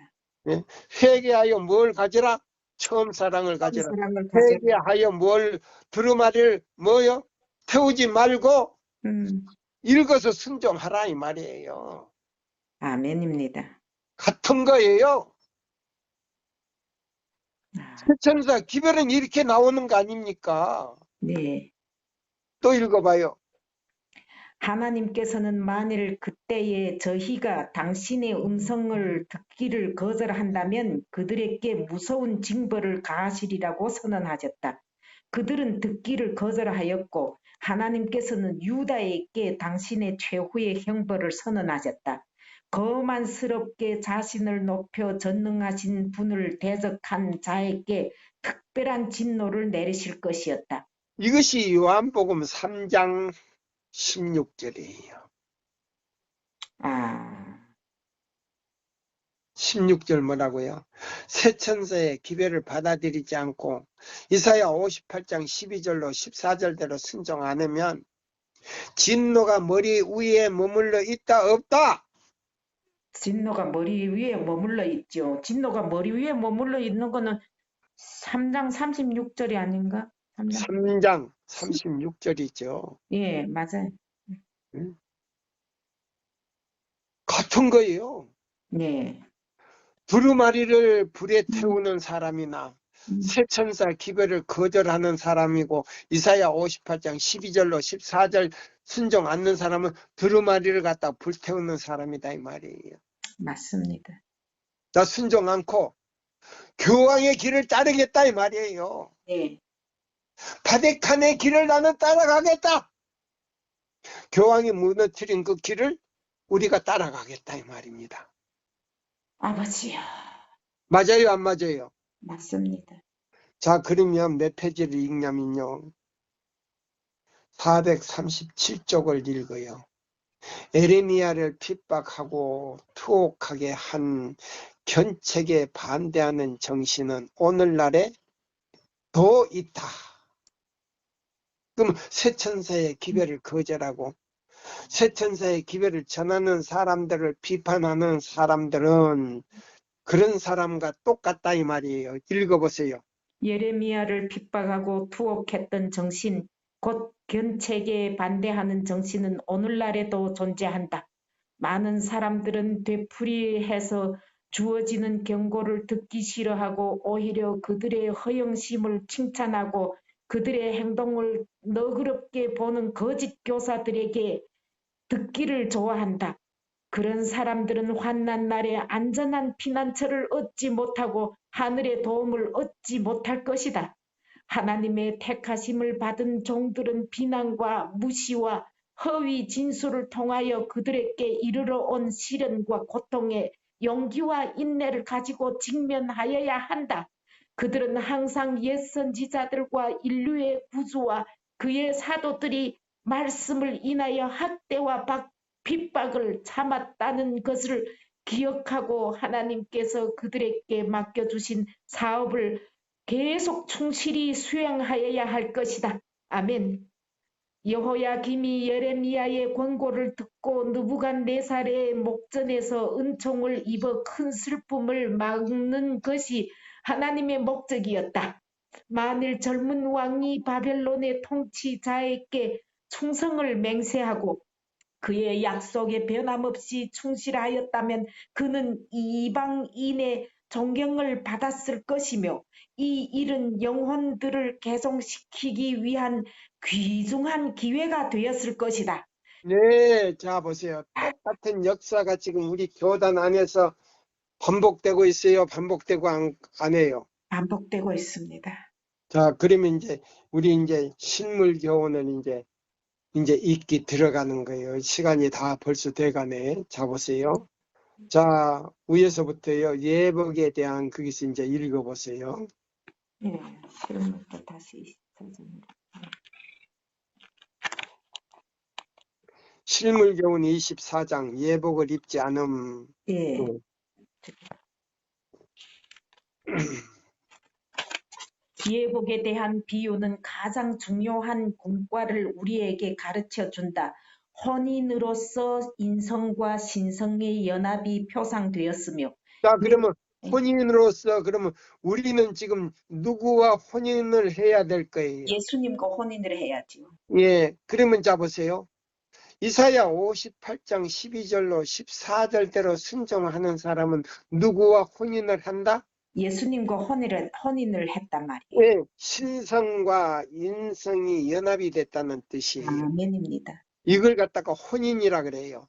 예? 회개하여 뭘 가지라? 처음 사랑을 가지라.
첫사랑을 가져.
회개하여 뭘 두루마리를 뭐요? 태우지 말고 읽어서 순종하라 이 말이에요.
아멘입니다.
같은 거예요. 세천사 기별은 이렇게 나오는 거 아닙니까?
네.
또 읽어봐요.
하나님께서는 만일 그때에 저희가 당신의 음성을 듣기를 거절한다면 그들에게 무서운 징벌을 가하시리라고 선언하셨다. 그들은 듣기를 거절하였고 하나님께서는 유다에게 당신의 최후의 형벌을 선언하셨다. 거만스럽게 자신을 높여 전능하신 분을 대적한 자에게 특별한 진노를 내리실 것이었다.
이것이 요한복음 3장 16절이에요.
아,
16절 뭐라고요? 새 천사의 기별을 받아들이지 않고 이사야 58장 12절로 14절대로 순종 안 하면 진노가 머리 위에 머물러 있다 없다?
진노가 머리 위에 머물러 있죠. 진노가 머리 위에 머물러 있는 거는 3장 36절이 아닌가? 3장.
3장 36절이죠.
예, 맞아요.
같은 거예요.
네.
두루마리를 불에 태우는 사람이나
음,
새 천사 기별을 거절하는 사람이고 이사야 58장 12절로 14절 순종 않는 사람은 두루마리를 갖다 불태우는 사람이다 이 말이에요.
맞습니다.
나 순종 않고 교황의 길을 따르겠다 이 말이에요.
네.
바티칸의 길을 나는 따라가겠다. 교황이 무너뜨린 그 길을 우리가 따라가겠다 이 말입니다.
아버지요.
맞아요 안 맞아요?
맞습니다.
자 그러면 몇 페이지를 읽냐면요. 437쪽을 읽어요. 에레미야를 핍박하고 투옥하게 한 견책에 반대하는 정신은 오늘날에 더 있다. 그럼 새 천사의 기별을 거절하고 새 천사의 기별을 전하는 사람들을 비판하는 사람들은 그런 사람과 똑같다 이 말이에요. 읽어보세요.
예레미야를 핍박하고 투옥했던 정신, 곧 견책에 반대하는 정신은 오늘날에도 존재한다. 많은 사람들은 되풀이해서 주어지는 경고를 듣기 싫어하고 오히려 그들의 허영심을 칭찬하고 그들의 행동을 너그럽게 보는 거짓 교사들에게 듣기를 좋아한다. 그런 사람들은 환난 날에 안전한 피난처를 얻지 못하고 하늘의 도움을 얻지 못할 것이다. 하나님의 택하심을 받은 종들은 비난과 무시와 허위 진술을 통하여 그들에게 이르러 온 시련과 고통에 용기와 인내를 가지고 직면하여야 한다. 그들은 항상 옛 선지자들과 인류의 구주와 그의 사도들이 말씀을 인하여 학대와 핍박을 참았다는 것을 기억하고 하나님께서 그들에게 맡겨주신 사업을 계속 충실히 수행하여야 할 것이다. 아멘. 여호야김이 예레미야의 권고를 듣고 느부갓네살의 목전에서 은총을 입어 큰 슬픔을 막는 것이 하나님의 목적이었다. 만일 젊은 왕이 바벨론의 통치자에게 충성을 맹세하고 그의 약속에 변함없이 충실하였다면 그는 이방인의 존경을 받았을 것이며 이 일은 영혼들을 개종시키기 위한 귀중한 기회가 되었을 것이다.
네, 자 보세요. 똑같은 역사가 지금 우리 교단 안에서 반복되고 있어요. 반복되고 안 해요.
반복되고 있습니다.
자, 그러면 우리 실물 교훈을 이제 읽기 들어가는 거예요. 시간이 다 벌써 돼가네. 자 보세요. 자, 위에서부터요. 예복에 대한 거기서 이제 읽어보세요.
예, 그러면부터 다시
실물 교훈 24장 예복을 입지 않음.
예. 예복에 대한 비유는 가장 중요한 공과를 우리에게 가르쳐 준다. 혼인으로서 인성과 신성의 연합이 표상되었으며
자, 그러면 혼인으로서 그러면 우리는 지금 누구와 혼인을 해야 될 거예요?
예수님과 혼인을 해야죠.
예, 그러면 자 보세요. 이사야 58장 12절로 14절대로 순종하는 사람은 누구와 혼인을 한다?
예수님과 혼인을 했단 말이에요.
예, 신성과 인성이 연합이 됐다는 뜻이에요.
아멘입니다.
이걸 갖다가 혼인이라 그래요.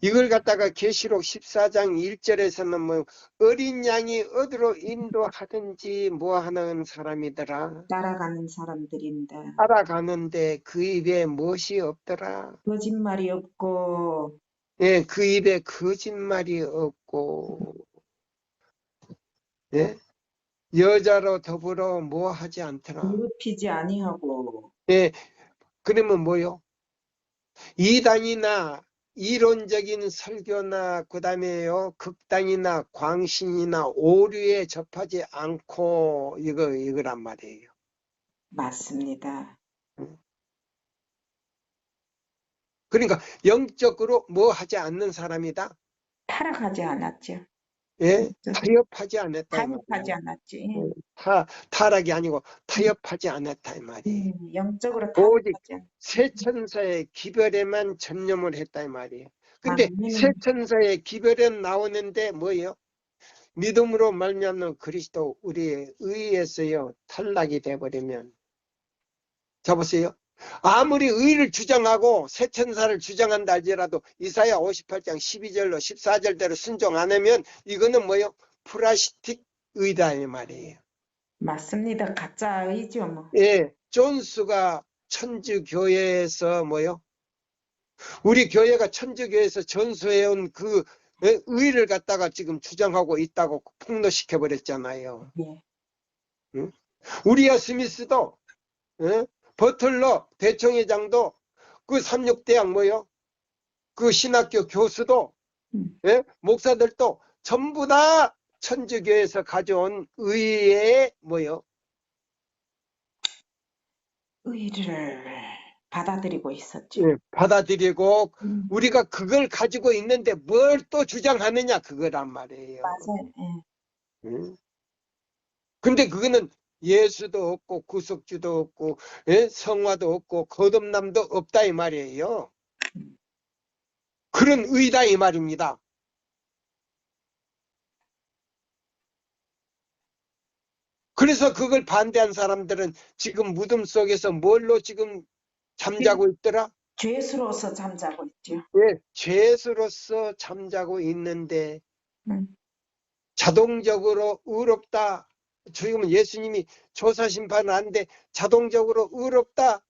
이걸 갖다가 계시록 14장 1절에서는 뭐 어린 양이 어디로 인도하든지 뭐 하는 사람이더라.
따라가는 사람들입니다.
따라가는데 그 입에 무엇이 없더라.
거짓말이 없고
예, 그 입에 거짓말이 없고, 예, 여자로 더불어 뭐 하지 않더라.
더럽히지 아니하고.
예, 그러면 뭐요? 이단이나 이론적인 설교나 그다음에요 극단이나 광신이나 오류에 접하지 않고 이거란 말이에요.
맞습니다.
그러니까 영적으로 뭐 하지 않는 사람이다.
타락하지 않았죠.
예, 타협하지 않았다 이
타협하지
말이에요.
않았지.
타락이 아니고 타협하지 않았다 이 말이에요.
영적으로
오직
타협하지 않았지.
새 천사의 기별에만 전념을 했다 이 말이에요. 근데 새
아멘.
천사의 기별에 나오는데 뭐예요? 믿음으로 말미암는 그리스도 우리의 의에서요 탈락이 돼버리면, 자 보세요. 아무리 의를 주장하고 새 천사를 주장한다 할지라도 이사야 58장 12절로 14절대로 순종 안 하면 이거는 뭐예요? 플라스틱 의다 이 말이에요.
맞습니다. 가짜이죠 뭐.
예, 존스가 천주교회에서 뭐요? 우리 교회가 천주교회에서 전수해온 그 의를 갖다가 지금 주장하고 있다고 폭로시켜 버렸잖아요.
예.
응? 우리아 스미스도, 버틀러 대총회장도, 그 삼육대학 뭐요? 그 신학교 교수도,
음.
목사들도 전부 다 천주교에서 가져온 의의 뭐요?
의를 받아들이고 있었죠.
받아들이고
음.
우리가 그걸 가지고 있는데 뭘 또 주장하느냐 그거란 말이에요.
맞아요. 예.
응? 근데 그거는 예수도 없고 구속주도 없고 성화도 없고 거듭남도 없다 이 말이에요. 그런 의다 이 말입니다. 그래서 그걸 반대한 사람들은 지금 무덤 속에서 뭘로 지금 잠자고 있더라?
죄수로서 잠자고 있죠.
예, 죄수로서 잠자고 있는데
음.
자동적으로 의롭다. 지금은 예수님이 조사 심판은 안 돼. 자동적으로 의롭다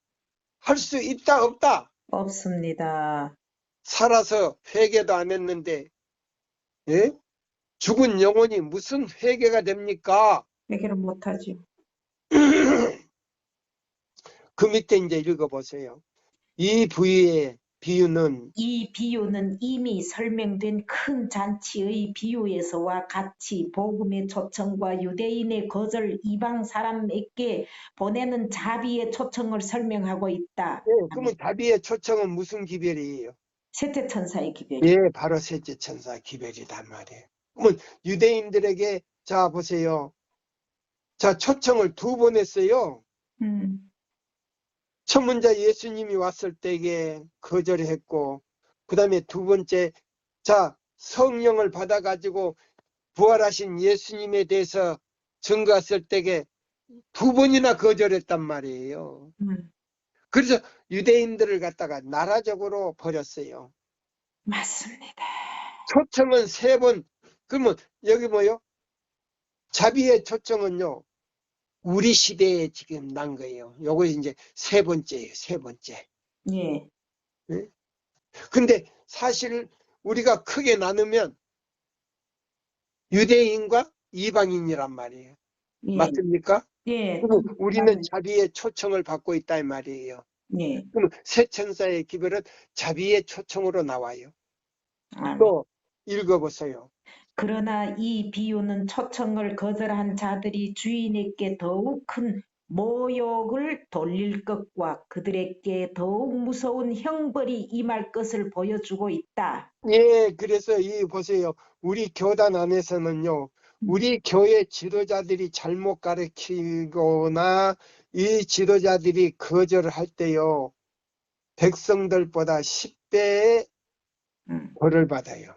할 수 있다 없다.
없습니다.
살아서 회개도 안 했는데, 예? 죽은 영혼이 무슨 회개가 됩니까?
해결을 못하죠.
그 밑에 이제 읽어보세요. 이 부위의 비유는
이 비유는 이미 설명된 큰 잔치의 비유에서와 같이 복음의 초청과 유대인의 거절 이방 사람에게 보내는 자비의 초청을 설명하고 있다.
그러면 자비의 초청은 무슨 기별이에요?
셋째 천사의 기별.
예, 바로 셋째 천사 기별이단 말이에요. 그러면 유대인들에게 자 보세요. 자 초청을 2번 했어요. 첫 문제 예수님이 왔을 때에 거절했고, 그 다음에 2번째 자 성령을 받아가지고 부활하신 예수님에 대해서 증거했을 때에 2번이나 거절했단 말이에요. 그래서 유대인들을 갖다가 나라적으로 버렸어요.
맞습니다.
초청은 3번. 그러면 여기 뭐요? 자비의 초청은요 우리 시대에 지금 난 거예요. 요거 이제 3번째예요. 3번째.
예.
네? 근데 사실 우리가 크게 나누면 유대인과 이방인이란 말이에요.
예.
맞습니까?
예.
그럼 우리는 자비의 초청을 받고 있다 이 말이에요.
예.
그럼 새 천사의 기별은 자비의 초청으로 나와요.
아멘.
또 읽어보세요.
그러나 이 비유는 초청을 거절한 자들이 주인에게 더욱 큰 모욕을 돌릴 것과 그들에게 더욱 무서운 형벌이 임할 것을 보여주고 있다.
예, 그래서 이 보세요. 우리 교단 안에서는요. 우리 교회 지도자들이 잘못 가르치거나 이 지도자들이 거절을 할 때요. 백성들보다 10배의 벌을 받아요.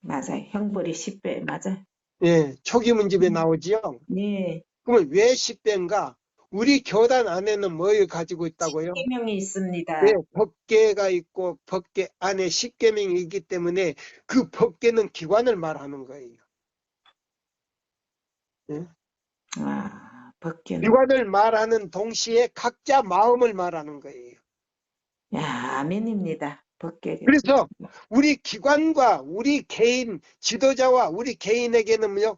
맞아요. 형벌이 10배. 맞아요.
예, 초기 문집에 나오지요.
예.
그러면 왜 10배인가? 우리 교단 안에는 뭘 가지고 있다고요?
계명이 있습니다.
예, 법계가 있고 법계 안에 10계명이 있기 때문에 그 법계는 기관을 말하는 거예요. 예?
법계는.
기관을 말하는 동시에 각자 마음을 말하는 거예요.
야, 아멘입니다. 벗겨져.
그래서 우리 기관과 우리 개인 지도자와 우리 개인에게는요,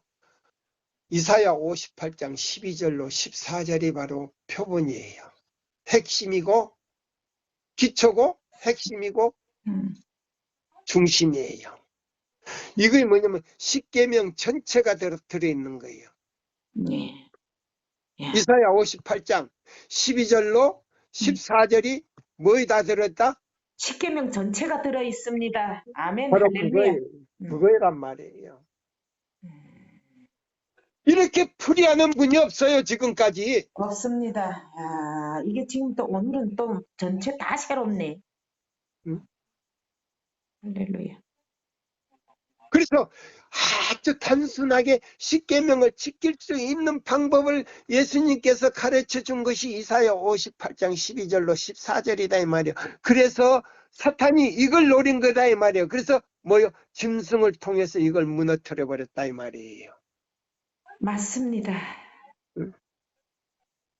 이사야 58장 12절로 14절이 바로 표본이에요. 핵심이고 기초고 핵심이고 중심이에요. 이게 뭐냐면 십계명 전체가 들어있는 거예요.
예. 예.
이사야 58장 12절로 14절이 뭐에 다 들었다?
십계명 전체가 들어 있습니다. 아멘.
바로
할렐루야.
그거란 말이에요. 이렇게 풀이하는 분이 없어요, 지금까지.
없습니다. 아, 이게 지금 또 오늘은 또 전체 다 새롭네.
응?
할렐루야.
그래서 아주 단순하게 십계명을 지킬 수 있는 방법을 예수님께서 가르쳐 준 것이 이사야 58장 12절로 14절이다 이 말이에요. 그래서 사탄이 이걸 노린 거다 이 말이에요. 그래서 뭐요? 짐승을 통해서 이걸 무너뜨려 버렸다 이 말이에요.
맞습니다.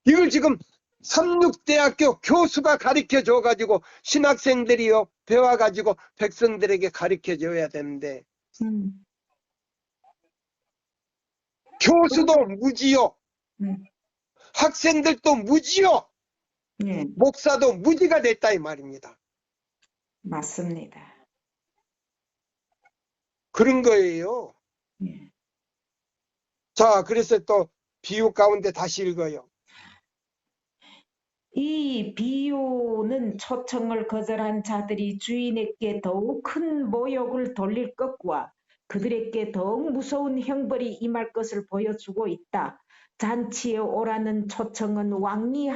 이걸 지금 삼육대학교 교수가 가르쳐 줘가지고 신학생들이요 배워가지고 백성들에게 가르쳐 줘야 되는데 교수도 무지요. 학생들도 무지요.
예.
목사도 무지가 됐다 이 말입니다.
맞습니다.
그런 거예요.
예.
자, 그래서 또 비유 가운데 다시 읽어요.
이 비유는 초청을 거절한 자들이 주인에게 더욱 큰 모욕을 돌릴 것과 그들에게 더욱 무서운 형벌이 임할 것을 보여주고 있다. 잔치에 오라는 초청은 왕이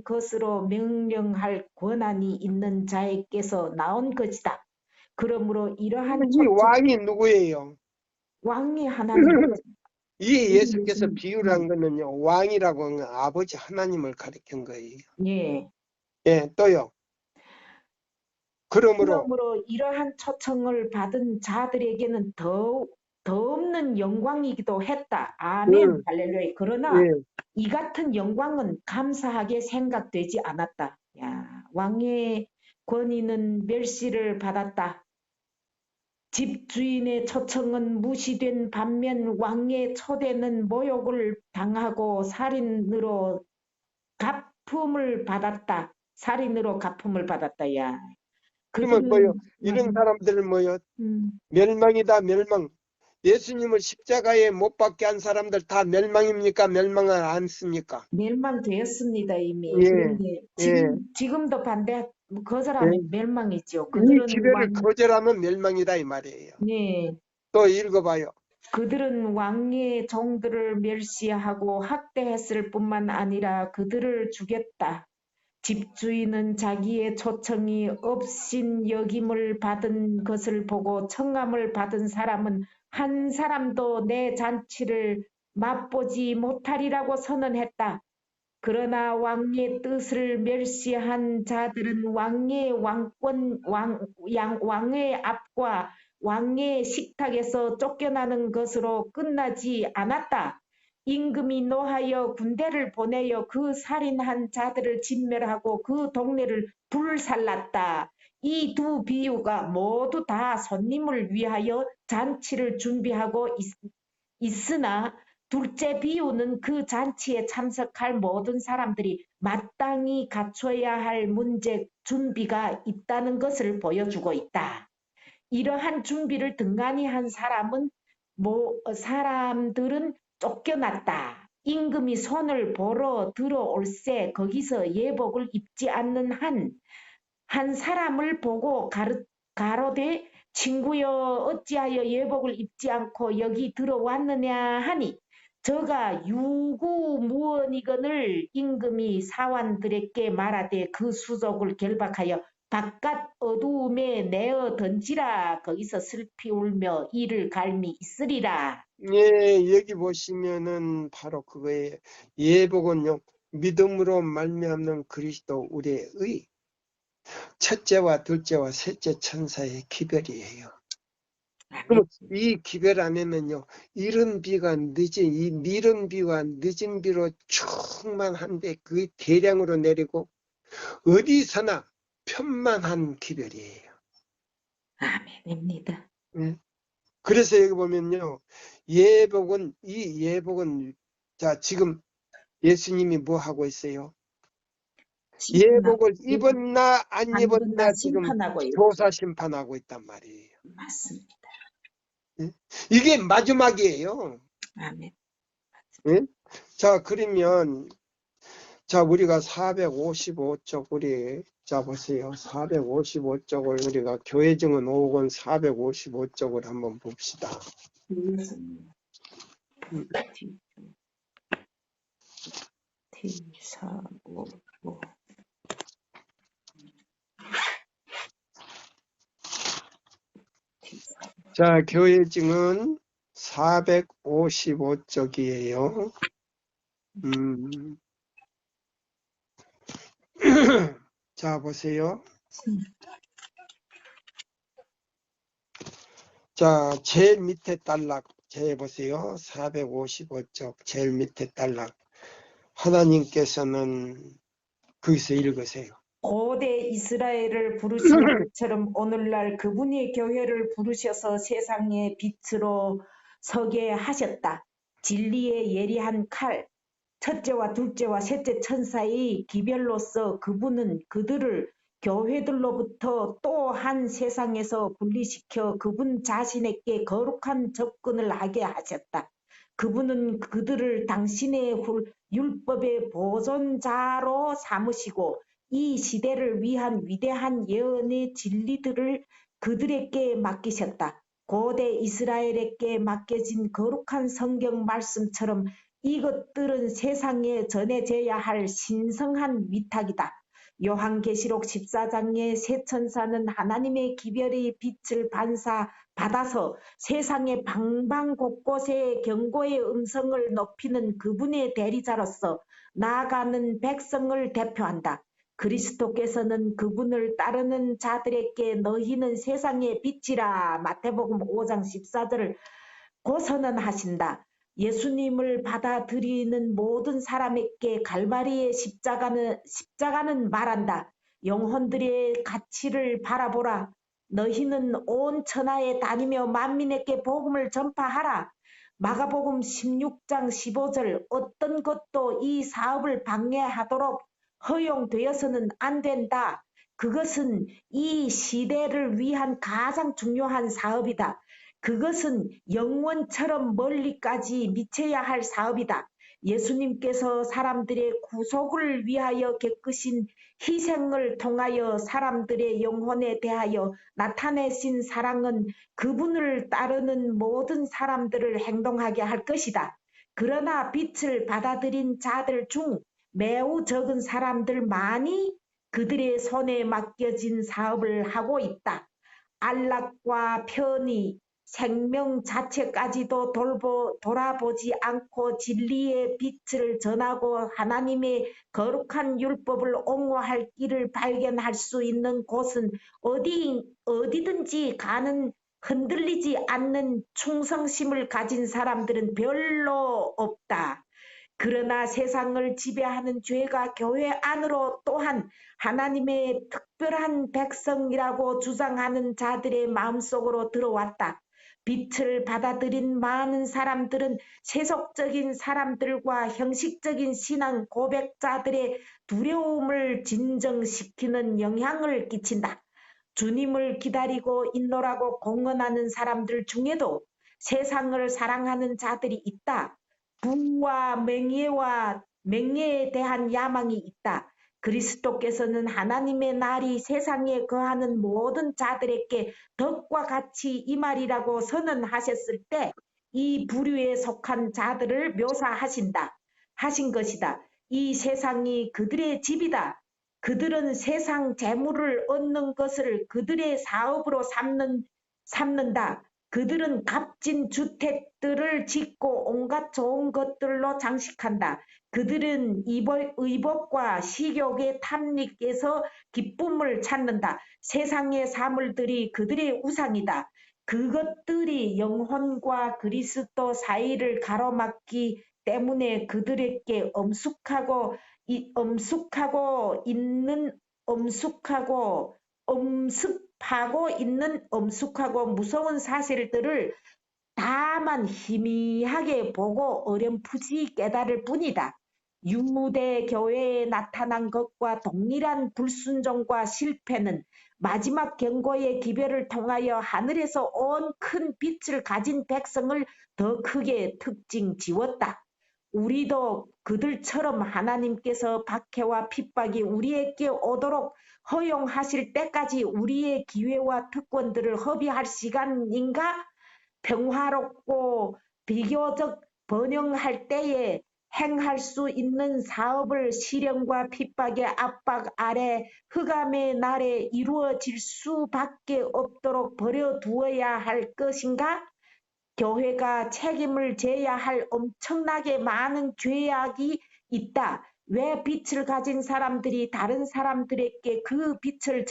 것으로 명령할 권한이 있는 자에게서 나온 것이다. 그러므로 이러한
이
초청,
왕이 누구예요?
왕이 하나님.
이 예수께서 비유를 한 거는요, 왕이라고 하는 아버지 하나님을 가리킨 거예요.
예.
예, 또요. 그러므로
이러한 초청을 받은 자들에게는 더 없는 영광이기도 했다. 아멘. 할렐루야. 그러나
예.
이 같은 영광은 감사하게 생각되지 않았다. 야, 왕의 권위는 멸시를 받았다. 집주인의 초청은 무시된 반면 왕의 초대는 모욕을 당하고 살인으로 갚음을 받았다. 살인으로 갚음을 받았다. 야.
그러면 뭐요? 이런 사람들은 뭐요? 멸망이다, 멸망. 예수님을 십자가에 못 박게 한 사람들 다 멸망입니까? 멸망을 않습니까?
멸망되었습니다, 이미.
예,
그런데 지금도 거절하면 멸망이죠.
이 기회를 거절하면 멸망이다 이 말이에요.
네.
또 읽어봐요.
그들은 왕의 종들을 멸시하고 학대했을 뿐만 아니라 그들을 죽였다. 집주인은 자기의 초청이 업신 여김을 받은 것을 보고 청함을 받은 사람은 한 사람도 내 잔치를 맛보지 못하리라고 선언했다. 그러나 왕의 뜻을 멸시한 자들은 왕의 앞과 왕의 식탁에서 쫓겨나는 것으로 끝나지 않았다. 임금이 노하여 군대를 보내어 그 살인한 자들을 진멸하고 그 동네를 불살랐다. 이 두 비유가 모두 다 손님을 위하여 잔치를 준비하고 있으나 둘째 비유는 그 잔치에 참석할 모든 사람들이 마땅히 갖춰야 할 문제 준비가 있다는 것을 보여주고 있다. 이러한 준비를 등한히 한 사람들은 쫓겨났다. 임금이 손을 보러 들어올세 거기서 예복을 입지 않는 한 사람을 보고 가로되 친구여 어찌하여 예복을 입지 않고 여기 들어왔느냐 하니 저가 유구무원이거늘 임금이 사환들에게 말하되 그 수족을 결박하여 바깥 어두움에 내어 던지라. 거기서 슬피 울며 이를 갈미 있으리라.
예, 여기 보시면은 바로 그거예요. 예복은요, 믿음으로 말미암는 그리스도 우리의 의, 첫째와 둘째와 셋째 천사의 기별이에요. 그럼 이 기별 안에는요, 이른 비가 이 미른 비와 늦은 비로 충만한데 그 대량으로 내리고 어디서나 편만한 기별이에요.
아멘입니다.
예. 그래서 여기 보면요. 예복은, 이 예복은, 자, 지금 예수님이 뭐 하고 있어요?
심판하고
예복을 입었나, 안
안 입었나
입었나 지금
심판하고 있죠.
조사 심판하고 있단 말이에요.
맞습니다.
예? 이게 마지막이에요.
아멘.
예? 자, 그러면, 자, 우리가 455쪽, 자, 보세요. 455쪽을 우리가 교회증은 5권 455쪽을 한번 봅시다.
예수님.
음.
T455
자, 교회증은 455쪽이에요. 자, 보세요. 자, 제일 밑에 단락, 보세요. 455쪽, 제일 밑에 단락. 하나님께서는 거기서 읽으세요.
고대 이스라엘을 부르신 것처럼 오늘날 그분이 교회를 부르셔서 세상의 빛으로 서게 하셨다. 진리의 예리한 칼, 첫째와 둘째와 셋째 천사의 기별로서 그분은 그들을 교회들로부터 또 한 세상에서 분리시켜 그분 자신에게 거룩한 접근을 하게 하셨다. 그분은 그들을 당신의 율법의 보존자로 삼으시고 이 시대를 위한 위대한 예언의 진리들을 그들에게 맡기셨다. 고대 이스라엘에게 맡겨진 거룩한 성경 말씀처럼 이것들은 세상에 전해져야 할 신성한 위탁이다. 요한계시록 14장의 새 천사는 하나님의 기별의 빛을 받아서 세상의 방방 곳곳에 경고의 음성을 높이는 그분의 대리자로서 나아가는 백성을 대표한다. 그리스도께서는 그분을 따르는 자들에게 너희는 세상의 빛이라 마태복음 5장 14절을 고선언하신다. 예수님을 받아들이는 모든 사람에게 갈바리의 십자가는 말한다. 영혼들의 가치를 바라보라. 너희는 온 천하에 다니며 만민에게 복음을 전파하라. 마가복음 16장 15절 어떤 것도 이 사업을 방해하도록 허용되어서는 안 된다. 그것은 이 시대를 위한 가장 중요한 사업이다. 그것은 영원처럼 멀리까지 미쳐야 할 사업이다. 예수님께서 사람들의 구속을 위하여 겪으신 희생을 통하여 사람들의 영혼에 대하여 나타내신 사랑은 그분을 따르는 모든 사람들을 행동하게 할 것이다. 그러나 빛을 받아들인 자들 중 매우 적은 사람들만이 그들의 손에 맡겨진 사업을 하고 있다. 안락과 편의, 생명 자체까지도 돌아보지 않고 진리의 빛을 전하고 하나님의 거룩한 율법을 옹호할 길을 발견할 수 있는 곳은 어디든지 가는 흔들리지 않는 충성심을 가진 사람들은 별로 없다. 그러나 세상을 지배하는 죄가 교회 안으로 또한 하나님의 특별한 백성이라고 주장하는 자들의 마음속으로 들어왔다. 빛을 받아들인 많은 사람들은 세속적인 사람들과 형식적인 신앙 고백자들의 두려움을 진정시키는 영향을 끼친다. 주님을 기다리고 인노라고 공언하는 사람들 중에도 세상을 사랑하는 자들이 있다. 부와 명예에 대한 야망이 있다. 그리스도께서는 하나님의 날이 세상에 거하는 모든 자들에게 덕과 같이 임하리라고 선언하셨을 때 이 부류에 속한 자들을 하신 것이다. 이 세상이 그들의 집이다. 그들은 세상 재물을 얻는 것을 그들의 사업으로 삼는다. 그들은 값진 주택들을 짓고 온갖 좋은 것들로 장식한다. 그들은 의복과 식욕의 탐닉에서 기쁨을 찾는다. 세상의 사물들이 그들의 우상이다. 그것들이 영혼과 그리스도 사이를 가로막기 때문에 그들에게 엄숙하고 파고 있는 엄숙하고 무서운 사실들을 다만 희미하게 보고 어렴풋이 깨달을 뿐이다. 유대 교회에 나타난 것과 동일한 불순종과 실패는 마지막 경고의 기별을 통하여 하늘에서 온 큰 빛을 가진 백성을 더 크게 특징 지웠다. 우리도 그들처럼 하나님께서 박해와 핍박이 우리에게 오도록 허용하실 때까지 우리의 기회와 특권들을 허비할 시간인가? 평화롭고 비교적 번영할 때에 행할 수 있는 사업을 시련과 핍박의 압박 아래 흑암의 날에 이루어질 수밖에 없도록 버려두어야 할 것인가? 교회가 책임을 져야 할 엄청나게 많은 죄악이 있다. 왜 빛을 가진 사람들이 다른 사람들에게 그 빛을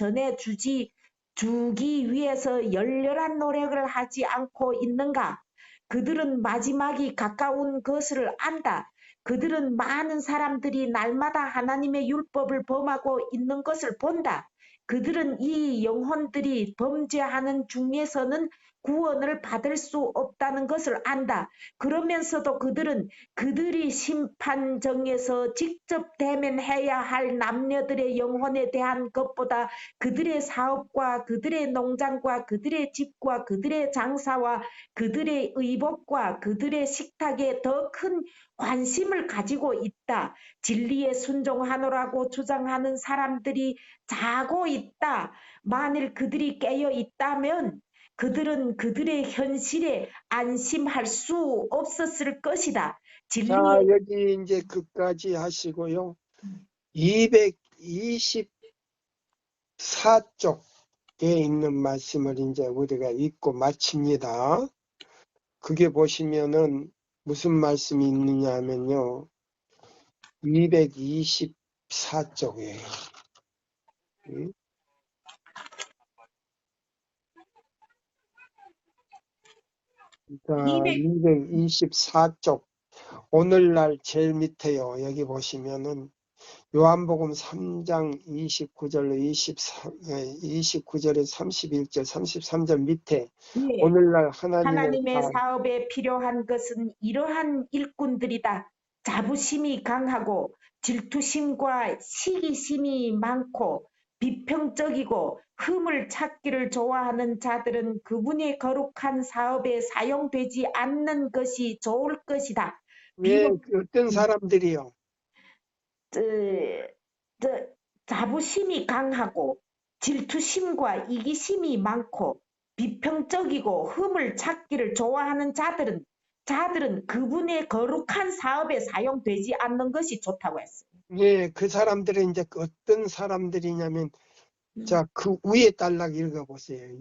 주기 위해서 열렬한 노력을 하지 않고 있는가? 그들은 마지막이 가까운 것을 안다. 그들은 많은 사람들이 날마다 하나님의 율법을 범하고 있는 것을 본다. 그들은 이 영혼들이 범죄하는 중에서는 구원을 받을 수 없다는 것을 안다. 그러면서도 그들은 그들이 심판정에서 직접 대면해야 할 남녀들의 영혼에 대한 것보다 그들의 사업과 그들의 농장과 그들의 집과 그들의 장사와 그들의 의복과 그들의 식탁에 더 큰 관심을 가지고 있다. 진리에 순종하노라고 주장하는 사람들이 자고 있다. 만일 그들이 깨어 있다면 그들은 그들의 현실에 안심할 수 없었을 것이다.
자,
진리의
여기 이제 끝까지 하시고요. 224쪽에 있는 말씀을 이제 우리가 읽고 마칩니다. 그게 보시면은 무슨 말씀이 있느냐 하면요. 224쪽이에요. 자, 224쪽. 오늘날 제일 밑에요. 여기 보시면은 요한복음 3장 29절에 31절, 33절 밑에
예,
오늘날 하나님의
하나님의 사업에 필요한 것은 이러한 일꾼들이다. 자부심이 강하고 질투심과 시기심이 많고 비평적이고 흠을 찾기를 좋아하는 자들은 그분의 거룩한 사업에 사용되지 않는 것이 좋을 것이다.
왜
비록
어떤 사람들이요?
저, 자부심이 강하고 질투심과 이기심이 많고 비평적이고 흠을 찾기를 좋아하는 자들은 그분의 거룩한 사업에 사용되지 않는 것이 좋다고 했어요.
예, 그 사람들은 이제 어떤 사람들이냐면, 자, 그 위에 단락 읽어보세요.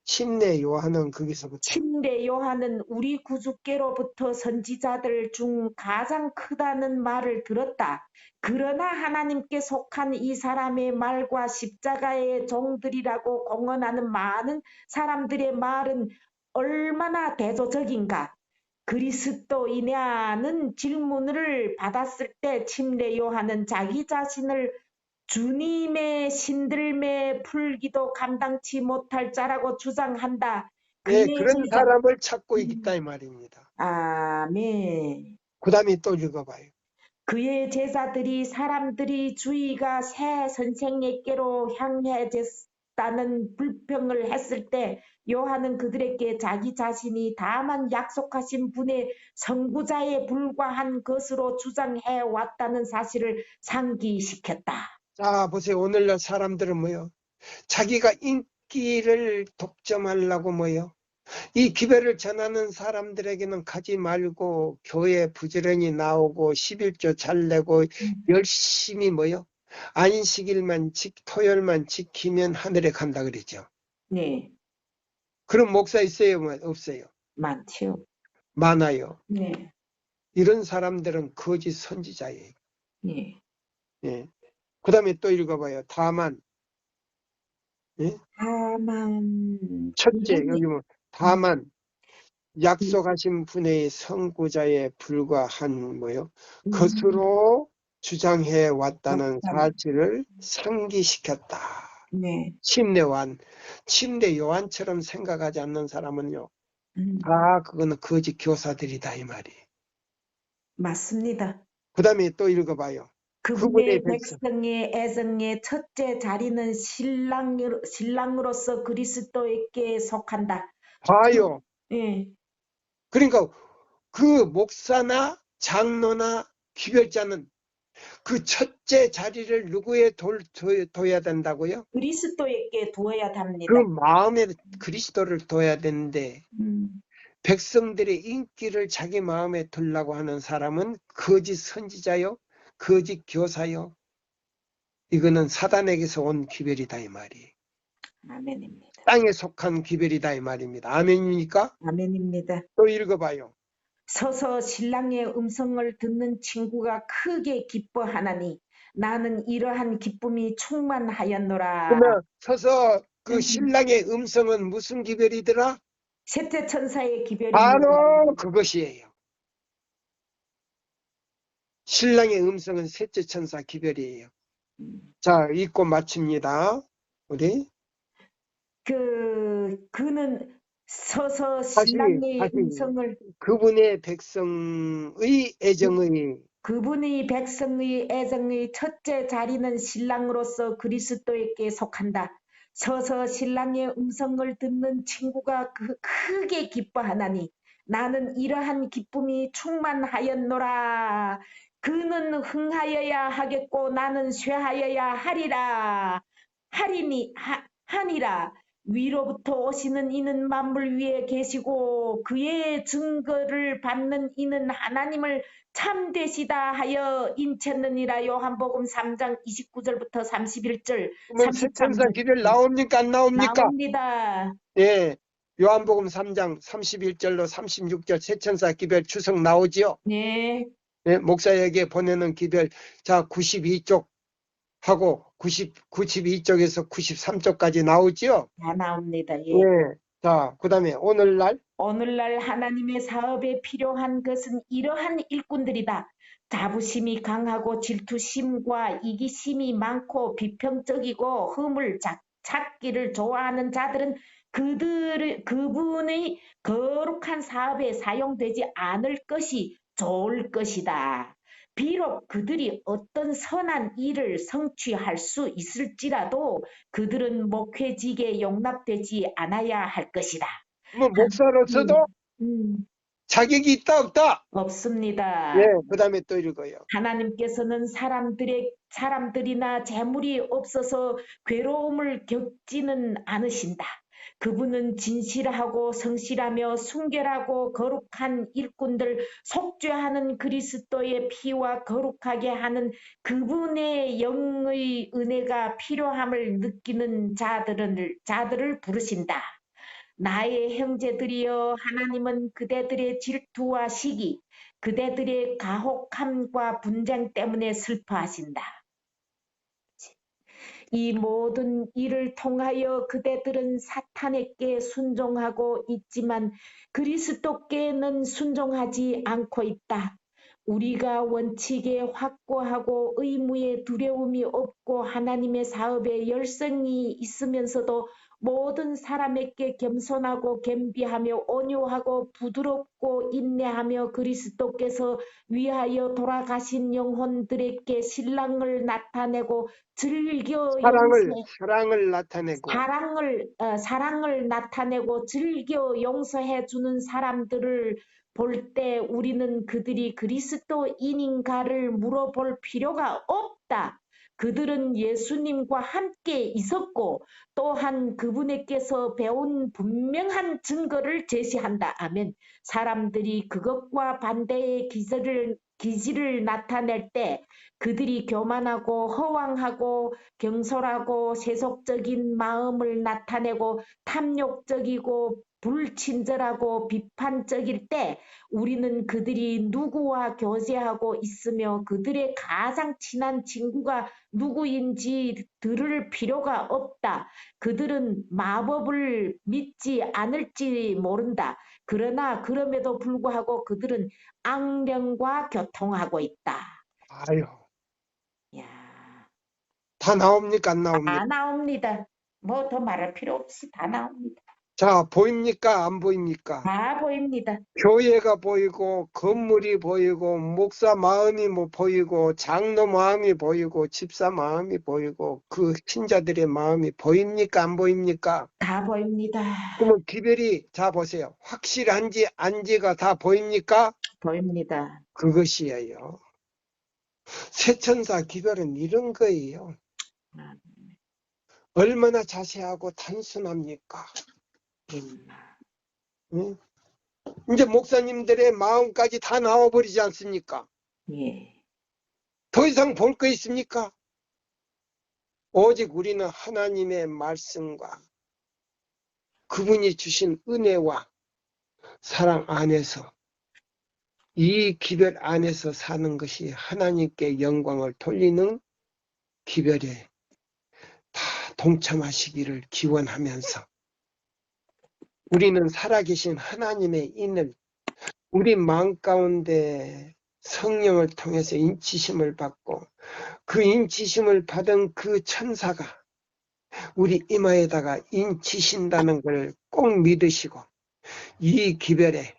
침례 요한은 거기서부터.
침례 요한은 우리 구주께로부터 선지자들 중 가장 크다는 말을 들었다. 그러나 하나님께 속한 이 사람의 말과 십자가의 종들이라고 공언하는 많은 사람들의 말은 얼마나 대조적인가. 그리스도이냐는 질문을 받았을 때 침례 요한은 자기 자신을 주님의 신들매 풀기도 감당치 못할 자라고 주장한다.
예,
그의
그런
제자,
사람을 찾고 있다 이 말입니다.
아멘.
그 다음에 또 읽어봐요.
그의 제자들이 사람들이 주의가 새 선생에게로 향해졌다는 불평을 했을 때 요한은 그들에게 자기 자신이 다만 약속하신 분의 선구자에 불과한 것으로 주장해 왔다는 사실을 상기시켰다.
자, 보세요. 오늘날 사람들은 뭐요? 자기가 인기를 독점하려고 뭐요? 이 기별을 전하는 사람들에게는 가지 말고 교회 부지런히 나오고 11조 잘 내고 열심히 뭐요? 안식일만 토요일만 지키면 하늘에 간다 그러죠.
네,
그런 목사 있어요? 없어요?
많지요.
많아요.
네,
이런 사람들은 거짓 선지자예요.
네.
예. 그 다음에 또 읽어봐요. 다만, 예?
다만
첫째, 여기 뭐, 다만,
음,
약속하신 분의 선구자에 불과한 뭐요?
음,
것으로 주장해 왔다는
맞다.
사실을 상기시켰다.
네.
침례 요한처럼 생각하지 않는 사람은요, 그거는 거짓 교사들이다 이 말이.
맞습니다.
그 다음에 또 읽어봐요. 그분의
그분의
백성.
백성의 애정의 첫째 자리는 신랑으로서 그리스도에게 속한다.
봐요.
예.
그러니까 그 목사나 장로나 기별자는 그 첫째 자리를 누구에 둬야 된다고요?
그리스도에게 두어야
그
합니다.
마음에 그리스도를 둬야 되는데
음,
백성들의 인기를 자기 마음에 두려고 하는 사람은 거짓 선지자요, 거짓 교사요. 이거는 사단에게서 온 기별이다 이 말이.
아멘입니다.
땅에 속한 기별이다 이 말입니다. 아멘입니까?
아멘입니다.
또 읽어봐요.
서서 신랑의 음성을 듣는 친구가 크게 기뻐하나니 나는 이러한 기쁨이 충만하였노라.
그러면 서서 그
음,
신랑의 음성은 무슨 기별이더라?
셋째 천사의 기별입니다.
바로 그것이에요. 신랑의 음성은 셋째 천사 기별이에요. 자, 읽고 마칩니다. 우리
그는 서서
다시
신랑의
다시
음성을
그분의 백성의 애정의
그분의 백성의 애정의 첫째 자리는 신랑으로서 그리스도에게 속한다. 서서 신랑의 음성을 듣는 친구가 크게 기뻐하나니 나는 이러한 기쁨이 충만하였노라. 그는 흥하여야 하겠고 나는 쇠하여야 하리라. 하니라. 위로부터 오시는 이는 만물 위에 계시고 그의 증거를 받는 이는 하나님을 참되시다 하여 인쳤느니라. 요한복음 3장 29절부터 31절,
그러면 새 천사
33절
기별 나옵니까 안 나옵니까?
나옵니다.
예. 요한복음 3장 31절로 36절 새 천사 기별 추석 나오지요?
네,
예, 목사에게 보내는 기별 자 92쪽 하고 92쪽에서 93쪽까지 나오지요?
다 나옵니다.
예.
예.
자, 그다음에 오늘날
오늘날 하나님의 사업에 필요한 것은 이러한 일꾼들이다. 자부심이 강하고 질투심과 이기심이 많고 비평적이고 흠을 찾기를 좋아하는 자들은 그분의 거룩한 사업에 사용되지 않을 것이 좋을 것이다. 비록 그들이 어떤 선한 일을 성취할 수 있을지라도 그들은 목회직에 용납되지 않아야 할 것이다.
뭐 목사로서도
음,
자격이 있다 없다? 예.
없습니다.
그다음에 또 읽어요.
하나님께서는 사람들이나 재물이 없어서 괴로움을 겪지는 않으신다. 그분은 진실하고 성실하며 순결하고 거룩한 일꾼들 속죄하는 그리스도의 피와 거룩하게 하는 그분의 영의 은혜가 필요함을 느끼는 자들을 부르신다. 나의 형제들이여 하나님은 그대들의 질투와 시기, 그대들의 가혹함과 분쟁 때문에 슬퍼하신다. 이 모든 일을 통하여 그대들은 사탄에게 순종하고 있지만 그리스도께는 순종하지 않고 있다. 우리가 원칙에 확고하고 의무에 두려움이 없고 하나님의 사업에 열성이 있으면서도 모든 사람에게 겸손하고 겸비하며 온유하고 부드럽고 인내하며 그리스도께서 위하여 돌아가신 영혼들에게 신랑을 나타내고 즐겨
사랑을 나타내고
사랑을 나타내고 즐겨 용서해 주는 사람들을 볼 때 우리는 그들이 그리스도인인가를 물어볼 필요가 없다. 그들은 예수님과 함께 있었고 또한 그분에게서 배운 분명한 증거를 제시한다. 아멘. 사람들이 그것과 반대의 기질을 나타낼 때 그들이 교만하고 허황하고 경솔하고 세속적인 마음을 나타내고 탐욕적이고 불친절하고 비판적일 때 우리는 그들이 누구와 교제하고 있으며 그들의 가장 친한 친구가 누구인지 들을 필요가 없다. 그들은 마법을 믿지 않을지 모른다. 그러나 그럼에도 불구하고 그들은 악령과 교통하고 있다.
아유.
야.
다 나옵니까? 안
다
나옵니까?
나옵니다. 뭐 더 말할 필요 없이 다 나옵니다.
자, 보입니까? 안 보입니까?
다 보입니다.
교회가 보이고, 건물이 보이고, 목사 마음이 뭐 보이고, 장로 마음이 보이고, 집사 마음이 보이고, 그 신자들의 마음이 보입니까? 안 보입니까?
다 보입니다.
그러면 기별이, 자, 보세요. 확실한지 안지가 다 보입니까?
보입니다.
그것이에요. 세천사 기별은 이런 거예요. 얼마나 자세하고 단순합니까? 응? 이제 목사님들의 마음까지 다 나와버리지 않습니까?
예.
더 이상 볼 거 있습니까? 오직 우리는 하나님의 말씀과 그분이 주신 은혜와 사랑 안에서, 이 기별 안에서 사는 것이 하나님께 영광을 돌리는 기별에 다 동참하시기를 기원하면서, 우리는 살아계신 하나님의 인을 우리 마음 가운데 성령을 통해서 인치심을 받고, 그 인치심을 받은 그 천사가 우리 이마에다가 인치신다는 걸 꼭 믿으시고 이 기별에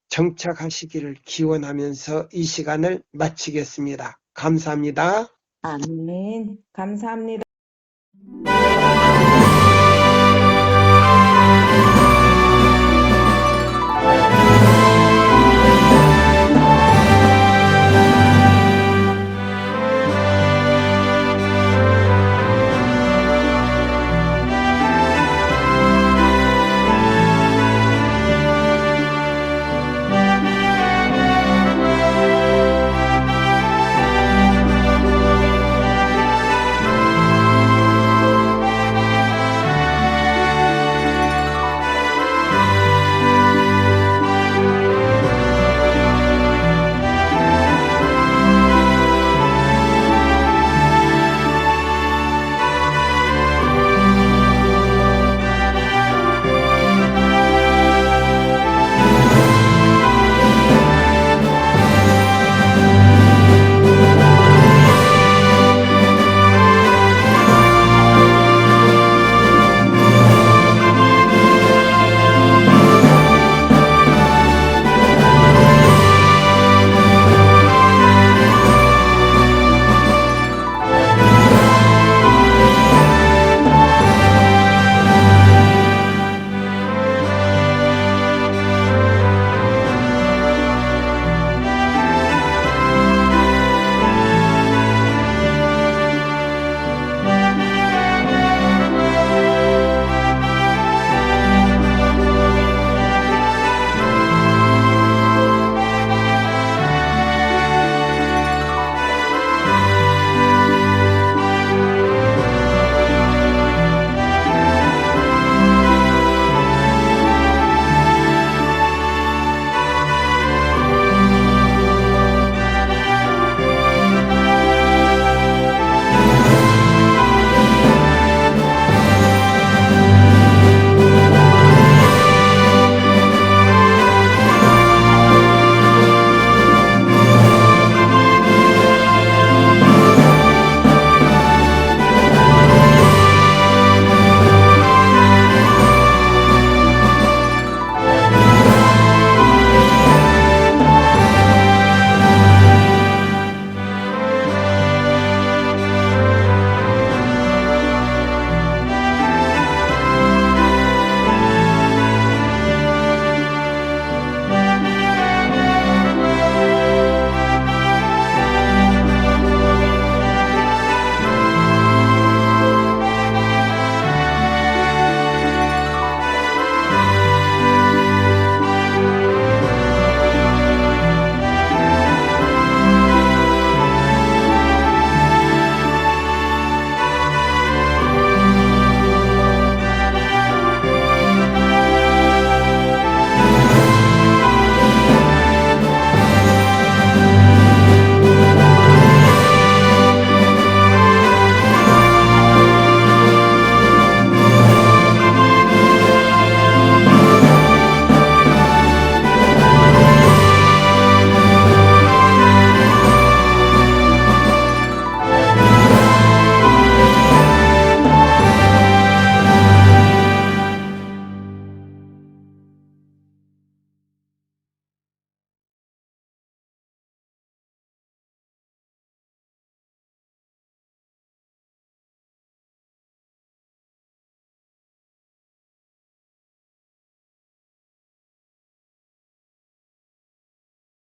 정착하시기를 기원하면서 이 시간을 마치겠습니다. 감사합니다.
아멘. 감사합니다.